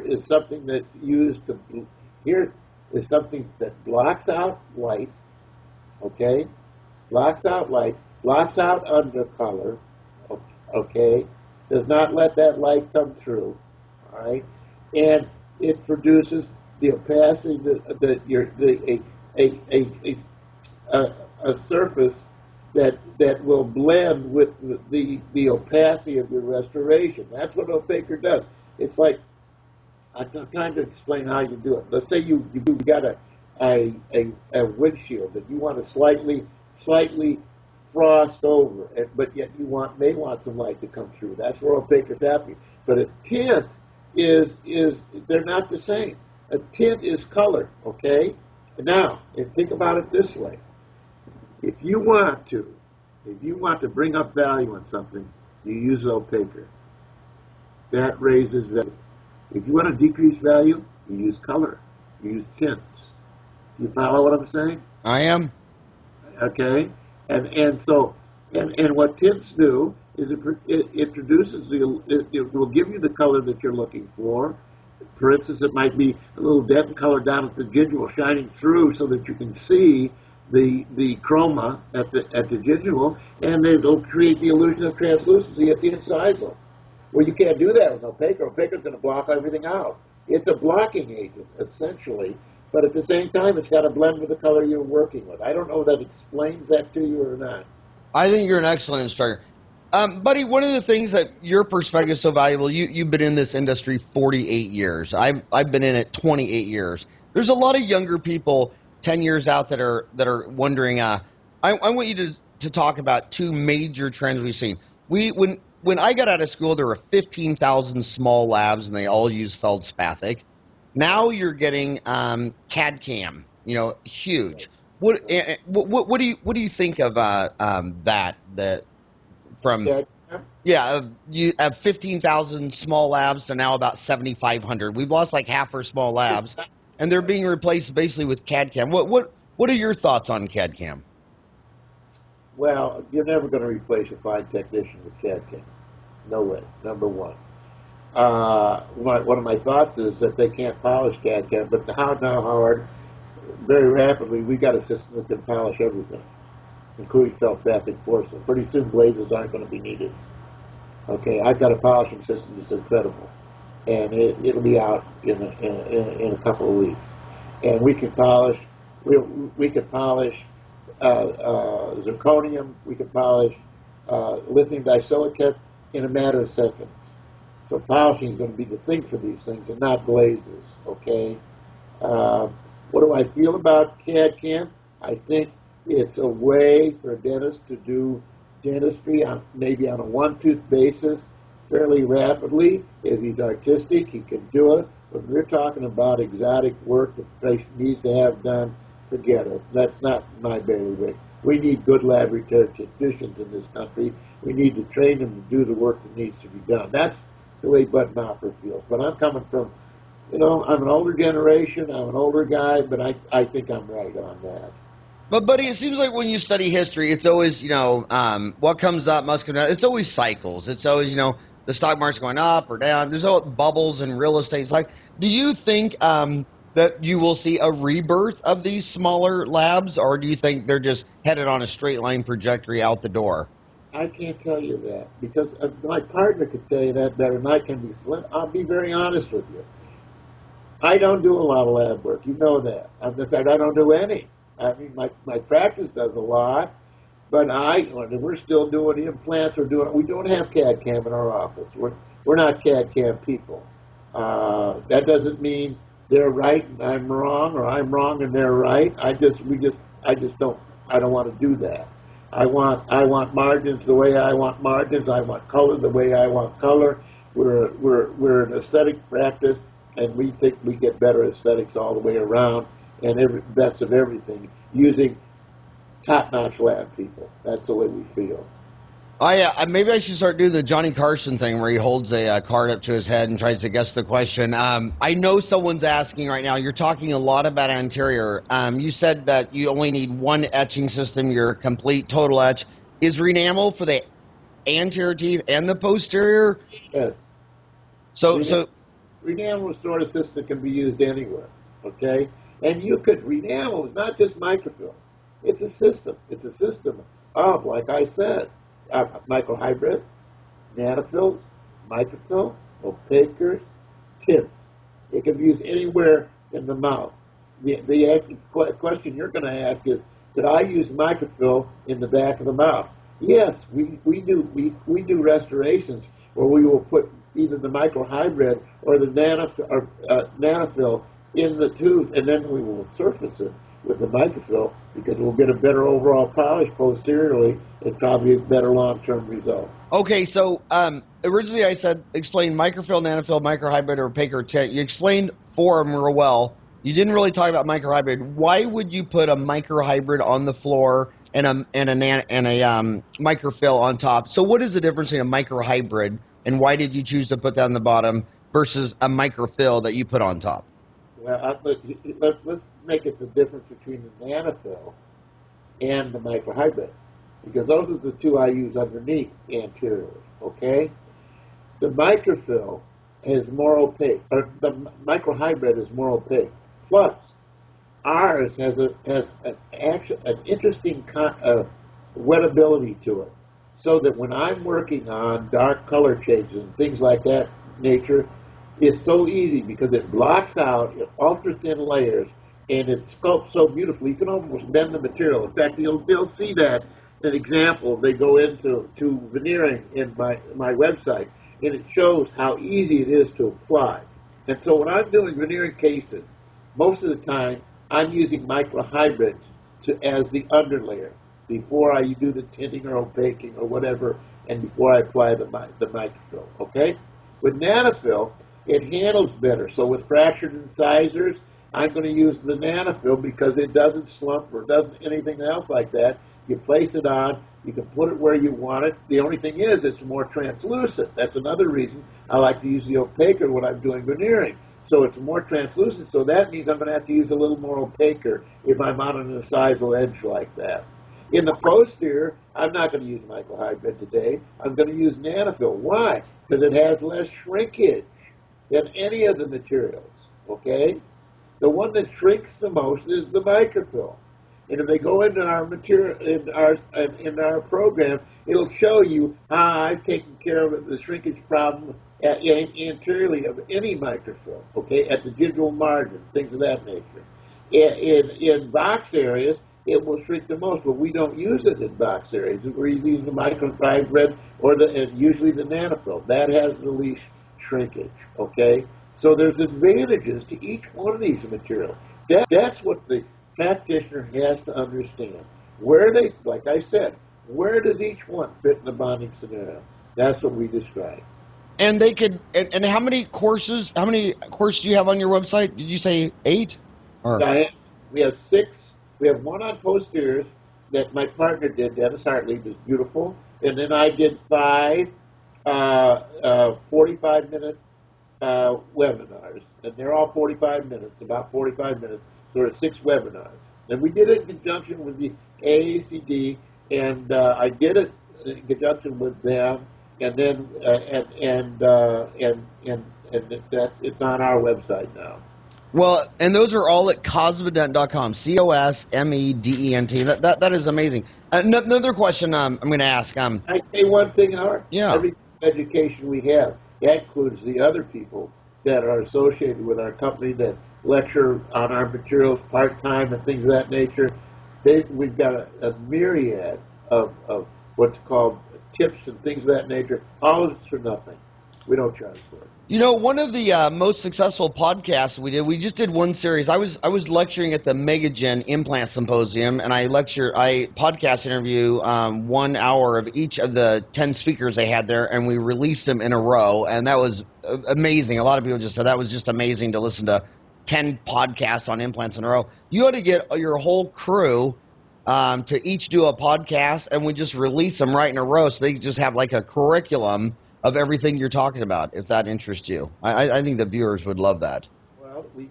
is something that's used here is something that blocks out light, okay? Blocks out light, blocks out undercolor, okay? Does not let that light come through, all right? And it produces the opacity a surface that will blend with the opacity of your restoration. That's what opaquer does. It's like, I'm trying to explain how you do it. Let's say you got a windshield that you want to slightly frost over, but yet you may want some light to come through. That's where opaquer's happening. But a tint is they're not the same. A tint is color, okay? Now, think about it this way. If you want to bring up value on something, you use opaquer. That raises value. If you want to decrease value, you use color. You use tints. You follow what I'm saying? I am. Okay, and what tints do is it produces it will give you the color that you're looking for. For instance, it might be a little dentin color down at the gingival shining through so that you can see the chroma at the gingival, and it'll create the illusion of translucency at the incisal. Well, you can't do that with opaque. Opaque is going to block everything out. It's a blocking agent, essentially, but at the same time, it's got to blend with the color you're working with. I don't know if that explains that to you or not. I think you're an excellent instructor. Buddy, one of the things that your perspective is so valuable, you've been in this industry 48 years. I've been in it 28 years. There's a lot of younger people 10 years out that are wondering. I want you to talk about two major trends we've seen. When I got out of school, there were 15,000 small labs, and they all use feldspathic. Now you're getting CADCAM, huge. What do you think of that from? You have 15,000 small labs to now about 7,500. We've lost like half our small labs, and they're being replaced basically with CAD/CAM. What are your thoughts on CAD/CAM? Well, you're never going to replace a fine technician with CAD/CAM. No way. Number one. One of my thoughts is that they can't polish CAD/CAM, but how now, Howard? Very rapidly, we got a system that can polish everything, including feldspathic porcelain. Pretty soon, glazes aren't going to be needed. Okay, I've got a polishing system that's incredible, and it'll be out in a couple of weeks. And we can polish. We can polish zirconium. We can polish lithium disilicate in a matter of seconds. So polishing is going to be the thing for these things, and not glazes. Okay. What do I feel about CAD/CAM? I think it's a way for a dentist to do dentistry maybe on a one-tooth basis fairly rapidly. If he's artistic, he can do it. But if we're talking about exotic work that the patient needs to have done, forget it. That's not my bailiwick. We need good laboratory technicians in this country. We need to train them to do the work that needs to be done. That's the way Bud Mopper feels. But I'm coming from, I'm an older generation, I'm an older guy, but I think I'm right on that. But, buddy, it seems like when you study history, it's always, what comes up must come down. It's always cycles. It's always, the stock market's going up or down. There's all bubbles in real estate. It's like, do you think that you will see a rebirth of these smaller labs, or do you think they're just headed on a straight line trajectory out the door? I can't tell you that, because my partner could tell you that better than I can. I'll be very honest with you. I don't do a lot of lab work. You know that. In fact, I don't do any. I mean, my practice does a lot, but we're still doing implants. We don't have CAD/CAM in our office. We're not CAD/CAM people. That doesn't mean they're right and I'm wrong, or I'm wrong and they're right. I don't want to do that. I want margins the way I want margins. I want color the way I want color. We're an aesthetic practice, and we think we get better aesthetics all the way around, and best of everything, using top-notch lab people. That's the way we feel. Maybe I should start doing the Johnny Carson thing where he holds a card up to his head and tries to guess the question. I know someone's asking right now, you're talking a lot about anterior. You said that you only need one etching system, your complete total etch. Is Renamel for the anterior teeth and the posterior? Yes. So Renamel restorative system can be used anywhere, okay? And Renamel is not just microfill. It's a system. It's a system of, like I said, microhybrid, nanofills, microfill, opaques, tints. It can be used anywhere in the mouth. The question you're going to ask is, did I use microfill in the back of the mouth? Yes, we do restorations where we will put either the microhybrid or the nanofill in the tooth, and then we will surface it with the microfill, because we'll get a better overall polish posteriorly and probably a better long-term result. Okay, so originally I said explain microfill, nanofill, microhybrid, or opaque or tint. You explained four of them real well. You didn't really talk about microhybrid. Why would you put a microhybrid on the floor and a microfill on top? So what is the difference in a microhybrid, and why did you choose to put that on the bottom versus a microfill that you put on top? Well, let's make it the difference between the nanofill and the microhybrid, because those are the two I use underneath anteriorly, okay? The microfill is more opaque, or the microhybrid is more opaque. Plus, ours has an interesting wettability to it, so that when I'm working on dark color changes and things like that nature, it's so easy because it blocks out ultra thin layers and it sculpts so beautifully. You can almost bend the material. In fact, they'll see that an example. They go into veneering in my website, and it shows how easy it is to apply. And so when I'm doing veneering cases, most of the time I'm using microhybrids as the underlayer before I do the tinting or opaquing or whatever, and before I apply the microfill. Okay? With nanofill, it handles better. So with fractured incisors, I'm going to use the nanofill because it doesn't slump or doesn't anything else like that. You place it on, you can put it where you want it. The only thing is it's more translucent. That's another reason I like to use the opaquer when I'm doing veneering. So it's more translucent, so that means I'm going to have to use a little more opaquer if I'm on an incisal edge like that. In the posterior, I'm not going to use microhybrid today. I'm going to use nanofill. Why? Because it has less shrinkage than any of the materials, okay? The one that shrinks the most is the microfill. And if they go into our material in our program, it'll show you how I've taken care of the shrinkage problem anteriorly of any microfill, okay, at the gingival margin, things of that nature. In box areas, it will shrink the most, but we don't use it in box areas. We're using the microhybrid or usually the nanofill. That has the least shrinkage, okay? So there's advantages to each one of these materials. That's what the practitioner has to understand. Like I said, where does each one fit in the bonding scenario? That's what we describe. And they could, and how many courses do you have on your website? Did you say 8? Or? We have 6. We have one on posteriors that my partner did, Dennis Hartley, was beautiful. And then I did 5 45-minute webinars. And they're all 45 minutes, about 45 minutes. So there are 6 webinars. And we did it in conjunction with the AACD, and I did it in conjunction with them. And then it's on our website now. Well, and those are all at Cosmedent.com. Cosmedent. That is amazing. Another question I'm going to ask. I say one thing, Howard. Yeah. Every education we have, that includes the other people that are associated with our company that lecture on our materials part-time and things of that nature. We've got a myriad of what's called tips and things of that nature. All of it's for nothing. We don't charge for it. You know, one of the most successful podcasts we just did one series. I was lecturing at the MegaGen Implant Symposium, and I podcast interview 1 hour of each of the 10 speakers they had there, and we released them in a row, and that was amazing. A lot of people just said that was just amazing to listen to 10 podcasts on implants in a row. You ought to get your whole crew to each do a podcast, and we just release them right in a row, so they just have like a curriculum of everything you're talking about, if that interests you. I think the viewers would love that. Well, we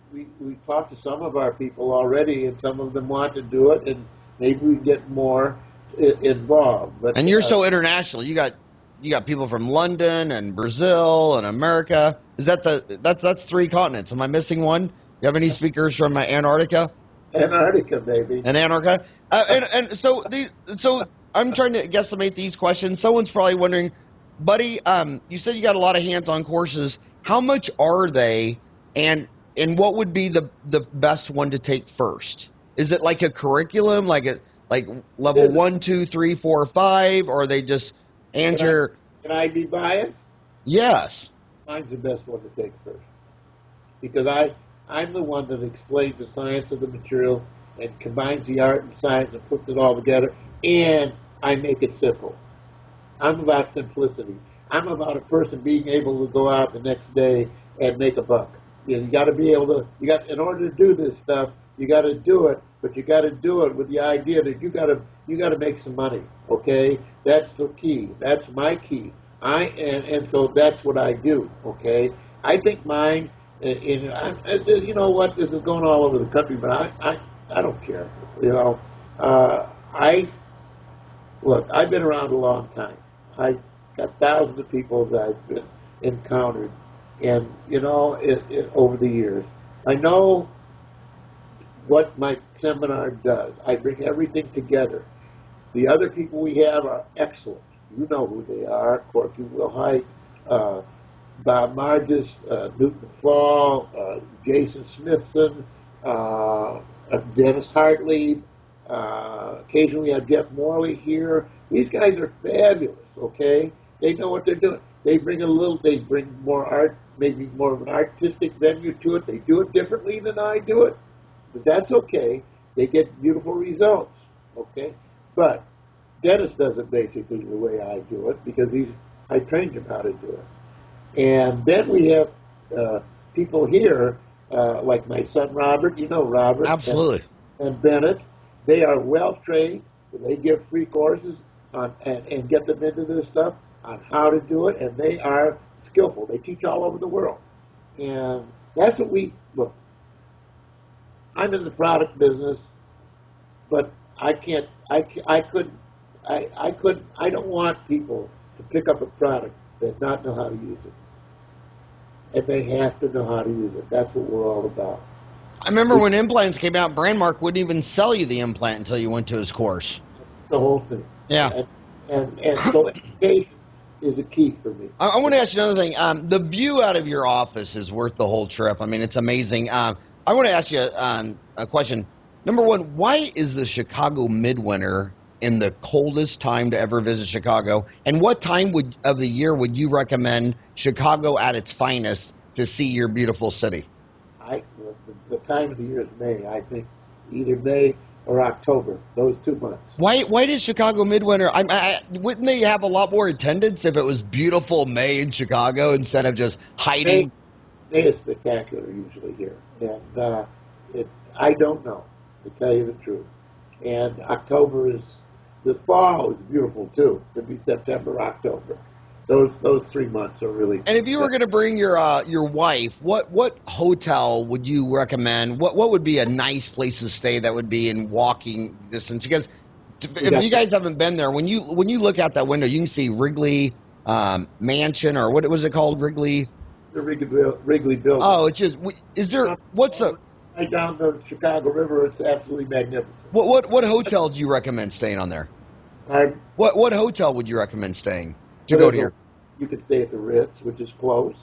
talked to some of our people already, and some of them want to do it, and maybe we get more involved. But and you're so international. You got people from London and Brazil and America. Is that's 3 continents? Am I missing one? You have any speakers from Antarctica? Antarctica, baby. And Antarctica. So I'm trying to guesstimate these questions. Someone's probably wondering, buddy, you said you got a lot of hands-on courses. How much are they, and what would be the best one to take first? Is it like a curriculum, like level 1, 2, 3, 4, 5, or are they just answer? Can I be biased? Yes. Mine's the best one to take first, because I'm the one that explains the science of the material and combines the art and science and puts it all together, and I make it simple. I'm about simplicity. I'm about a person being able to go out the next day and make a buck. You got to be able to. In order to do this stuff, you got to do it, but you got to do it with the idea that you got to make some money. Okay, that's the key. That's my key. And so that's what I do. Okay, I think mine. You know what? This is going all over the country, but I don't care. You know, look. I've been around a long time. I got thousands of people that I've been encountered, and you know, over the years, I know what my seminar does. I bring everything together. The other people we have are excellent. You know who they are: Corky Wilhite, Bob Margis, Newton Fall, Jason Smithson, Dennis Hartley. Occasionally we have Jeff Morley here. These guys are fabulous, okay? They know what they're doing. They bring more art, maybe more of an artistic venue to it. They do it differently than I do it, but that's okay. They get beautiful results, okay? But Dennis does it basically the way I do it because I trained him how to do it. And then we have people here, like my son Robert, you know Robert. Absolutely. And Bennett. They are well trained. They give free courses and get them into this stuff on how to do it, and they are skillful. They teach all over the world. And that's what look. I'm in the product business, but I don't want people to pick up a product that not know how to use it. And they have to know how to use it. That's what we're all about. I remember when implants came out, Brandmark wouldn't even sell you the implant until you went to his course. The whole thing. Yeah. And so education is a key for me. I want to ask you another thing. The view out of your office is worth the whole trip. I mean, it's amazing. I want to ask you a question. Number one, why is the Chicago midwinter in the coldest time to ever visit Chicago? And what time of the year would you recommend Chicago at its finest to see your beautiful city? The time of the year is May. I think either May or October, those 2 months. Why does Chicago midwinter? Wouldn't they have a lot more attendance if it was beautiful May in Chicago instead of just hiding? May is spectacular usually here, and I don't know, to tell you the truth. And the fall is beautiful too. It'd be September, October. Those 3 months are really. And if you were going to bring your wife, what hotel would you recommend? What would be a nice place to stay that would be in walking distance? Because if you guys haven't been there, when you look out that window, you can see Wrigley Mansion, or what was it called, Wrigley? The Wrigley Building. Oh, it's just right down the Chicago River? It's absolutely magnificent. What hotel do you recommend staying on there? What hotel would you recommend staying? To go to your... You could stay at the Ritz, which is close.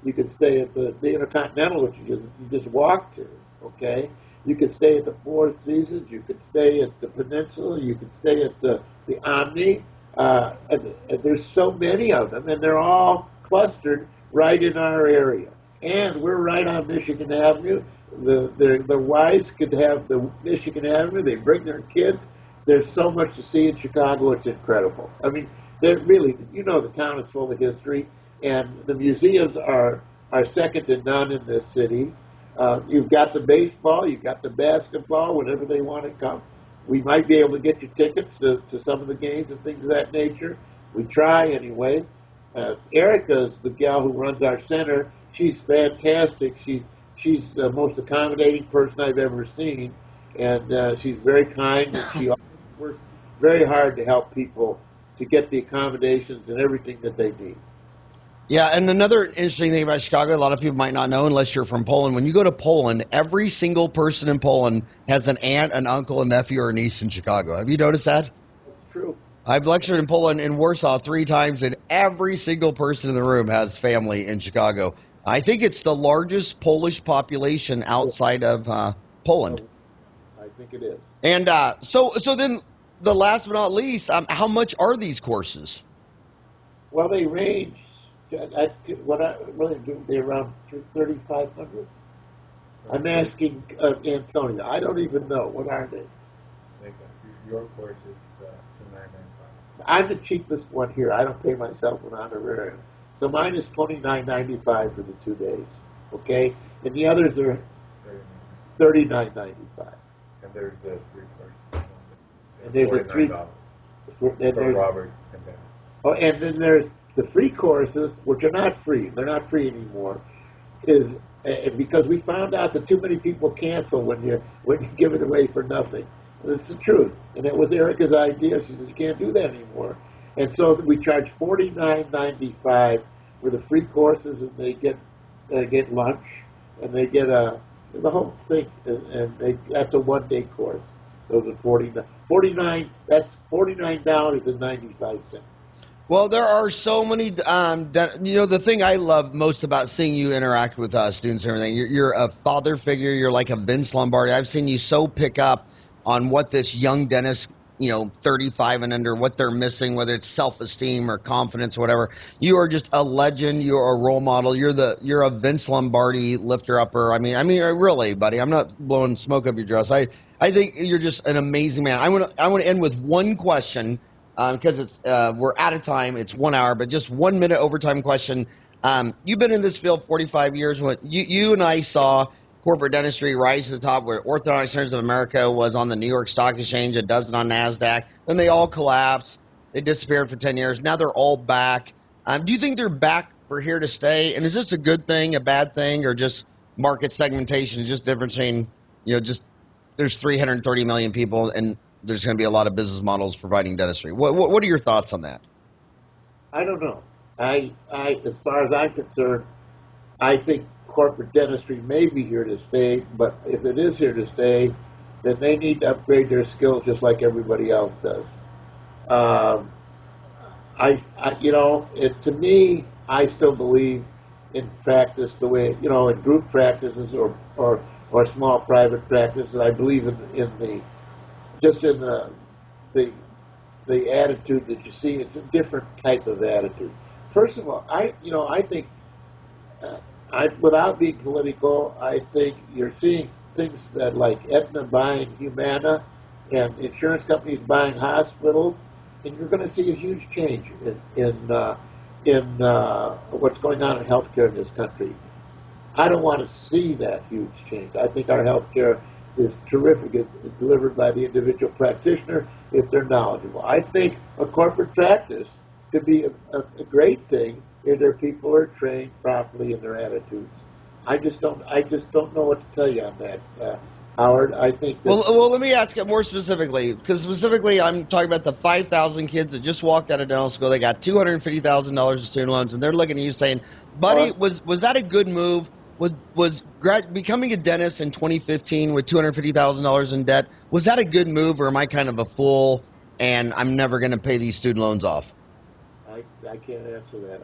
You could stay at the Intercontinental, which you just walk to, okay? You could stay at the Four Seasons. You could stay at the Peninsula. You could stay at the Omni. And there's so many of them, and they're all clustered right in our area. And we're right on Michigan Avenue. The wives could have the Michigan Avenue. They bring their kids. There's so much to see in Chicago. It's incredible. I mean, really, the town is full of history, and the museums are second to none in this city. You've got the baseball, you've got the basketball, whenever they want to come. We might be able to get you tickets to some of the games and things of that nature. We try anyway. Erica's the gal who runs our center. She's fantastic. She's the most accommodating person I've ever seen, and she's very kind, and she works very hard to help people to get the accommodations and everything that they need. Yeah, and another interesting thing about Chicago, a lot of people might not know unless you're from Poland. When you go to Poland, every single person in Poland has an aunt, an uncle, a nephew, or a niece in Chicago. Have you noticed that? That's true. I've lectured in Poland, in Warsaw 3 times, and every single person in the room has family in Chicago. I think it's the largest Polish population outside of Poland. I think it is. And so then, the last but not least, how much are these courses? Well, they range. They're around 3,500. I'm asking Antonio. I don't even know. What are they? Your course is $29.95. I'm the cheapest one here. I don't pay myself an honorarium. So mine is $29.95 for the 2 days. Okay? And the others are $39.95. And there's the 3 courses. And there's a $3. For Robert and Ben. Oh, and then there's the free courses, which are not free. They're not free anymore. Is because we found out that too many people cancel when you give it away for nothing. And it's the truth. And it was Erica's idea. She says you can't do that anymore. And so we charge $49.95 for the free courses, and they get lunch, and they get The whole thing, and that's a one-day course. Those are 49. That's $49.95. Well, there are so many. The thing I love most about seeing you interact with students and everything, you're a father figure. You're like a Vince Lombardi. I've seen you so pick up on what this young dentist, 35 and under, what they're missing, whether it's self-esteem or confidence or whatever. You are just a legend. You're a role model. You're a Vince Lombardi lifter upper. I mean, really, buddy. I'm not blowing smoke up your dress. I think you're just an amazing man. I want to end with one question. Because we're out of time. It's 1 hour, but just 1 minute overtime question. You've been in this field 45 years. When you and I saw corporate dentistry rise to the top, where Orthodontic Centers of America was on the New York Stock Exchange, a dozen on NASDAQ. Then they all collapsed. They disappeared for 10 years. Now they're all back. Do you think they're back for here to stay? And is this a good thing, a bad thing, or just market segmentation, just difference between, just there's 330 million people and there's going to be a lot of business models providing dentistry. What are your thoughts on that? I don't know. As far as I'm concerned, I think corporate dentistry may be here to stay, but if it is here to stay, then they need to upgrade their skills just like everybody else does. To me, I still believe in practice the way, in group practices or small private practices. I believe in the attitude that you see. It's a different type of attitude. First of all, I think, without being political, I think you're seeing things that like Aetna buying Humana and insurance companies buying hospitals, and you're going to see a huge change in what's going on in healthcare in this country. I don't want to see that huge change. I think our healthcare is terrific. It's delivered by the individual practitioner if they're knowledgeable. I think a corporate practice could be a great thing if their people are trained properly in their attitudes. I just don't know what to tell you on that, Howard. I think that, well, let me ask it more specifically, because specifically I'm talking about the 5,000 kids that just walked out of dental school. They got $250,000 in student loans, and they're looking at you saying, "Buddy, was that a good move? Was becoming a dentist in 2015 with $250,000 in debt, was that a good move, or am I kind of a fool and I'm never going to pay these student loans off?" I can't answer that.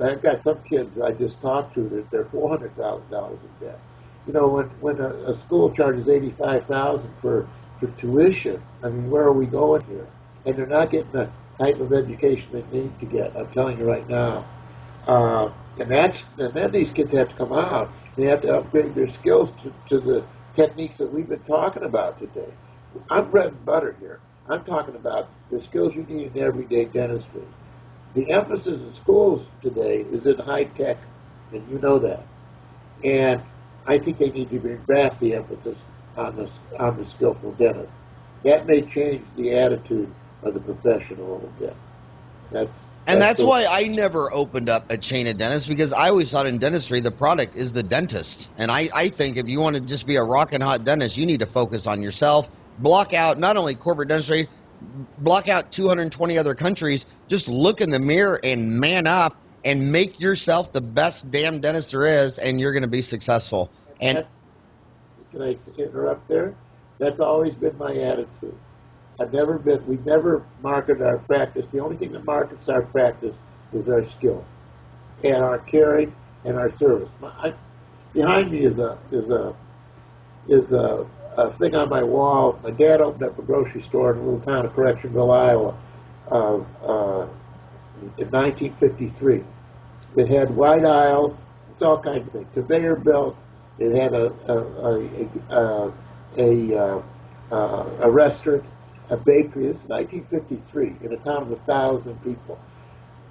I've got some kids I just talked to that they're $400,000 in debt. When a school charges $85,000 for tuition, I mean, where are we going here? And they're not getting the type of education they need to get. I'm telling you right now. And then these kids have to come out. They have to upgrade their skills to the techniques that we've been talking about today. I'm bread and butter here. I'm talking about the skills you need in everyday dentistry. The emphasis in schools today is in high tech, and you know that. And I think they need to bring back the emphasis on the skillful dentist. That may change the attitude of the profession a little bit. That's why I never opened up a chain of dentists, because I always thought in dentistry the product is the dentist. And I think if you want to just be a rockin' hot dentist, you need to focus on yourself. Block out not only corporate dentistry, block out 220 other countries. Just look in the mirror and man up and make yourself the best damn dentist there is, and you're going to be successful. And can I interrupt there? That's always been my attitude. We've never marketed our practice. The only thing that markets our practice is our skill and our caring and our service. Behind me is a thing on my wall. My dad opened up a grocery store in a little town of Correctionville, Iowa, in 1953. It had wide aisles. It's all kinds of things. Conveyor belt. It had a restaurant, a bakery. This is 1953 in a town of 1,000 people.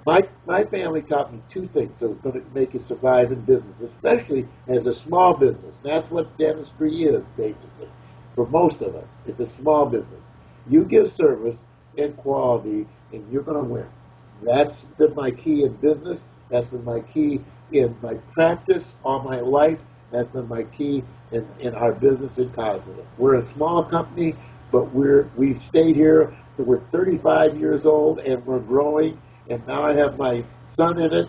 My family taught me two things that was going to make you survive in business, especially as a small business. And that's what dentistry is, basically, for most of us. It's a small business. You give service and quality, and you're going to win. That's been my key in business. That's been my key in my practice all my life. That's been my key in our business in Cosmedent. We're a small company, but we've stayed here. We're 35 years old, and we're growing. And now I have my son in it,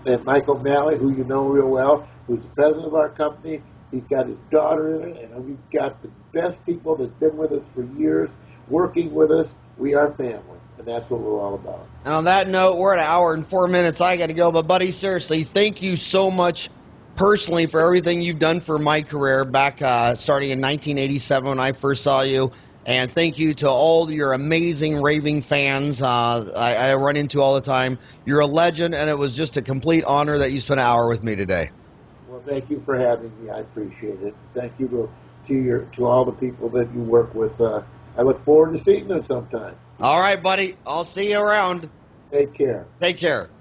and Mike O'Malley, who you know real well, who's the president of our company. He's got his daughter in it, and we've got the best people that's been with us for years, working with us. We are family, and that's what we're all about. And on that note, we're at an hour and 4 minutes. I got to go. But, buddy, seriously, thank you so much personally for everything you've done for my career back starting in 1987 when I first saw you. And thank you to all your amazing raving fans I run into all the time. You're a legend, and it was just a complete honor that you spent an hour with me today. Well, thank you for having me. I appreciate it. Thank you to all the people that you work with. I look forward to seeing them sometime. All right, buddy. I'll see you around. Take care. Take care.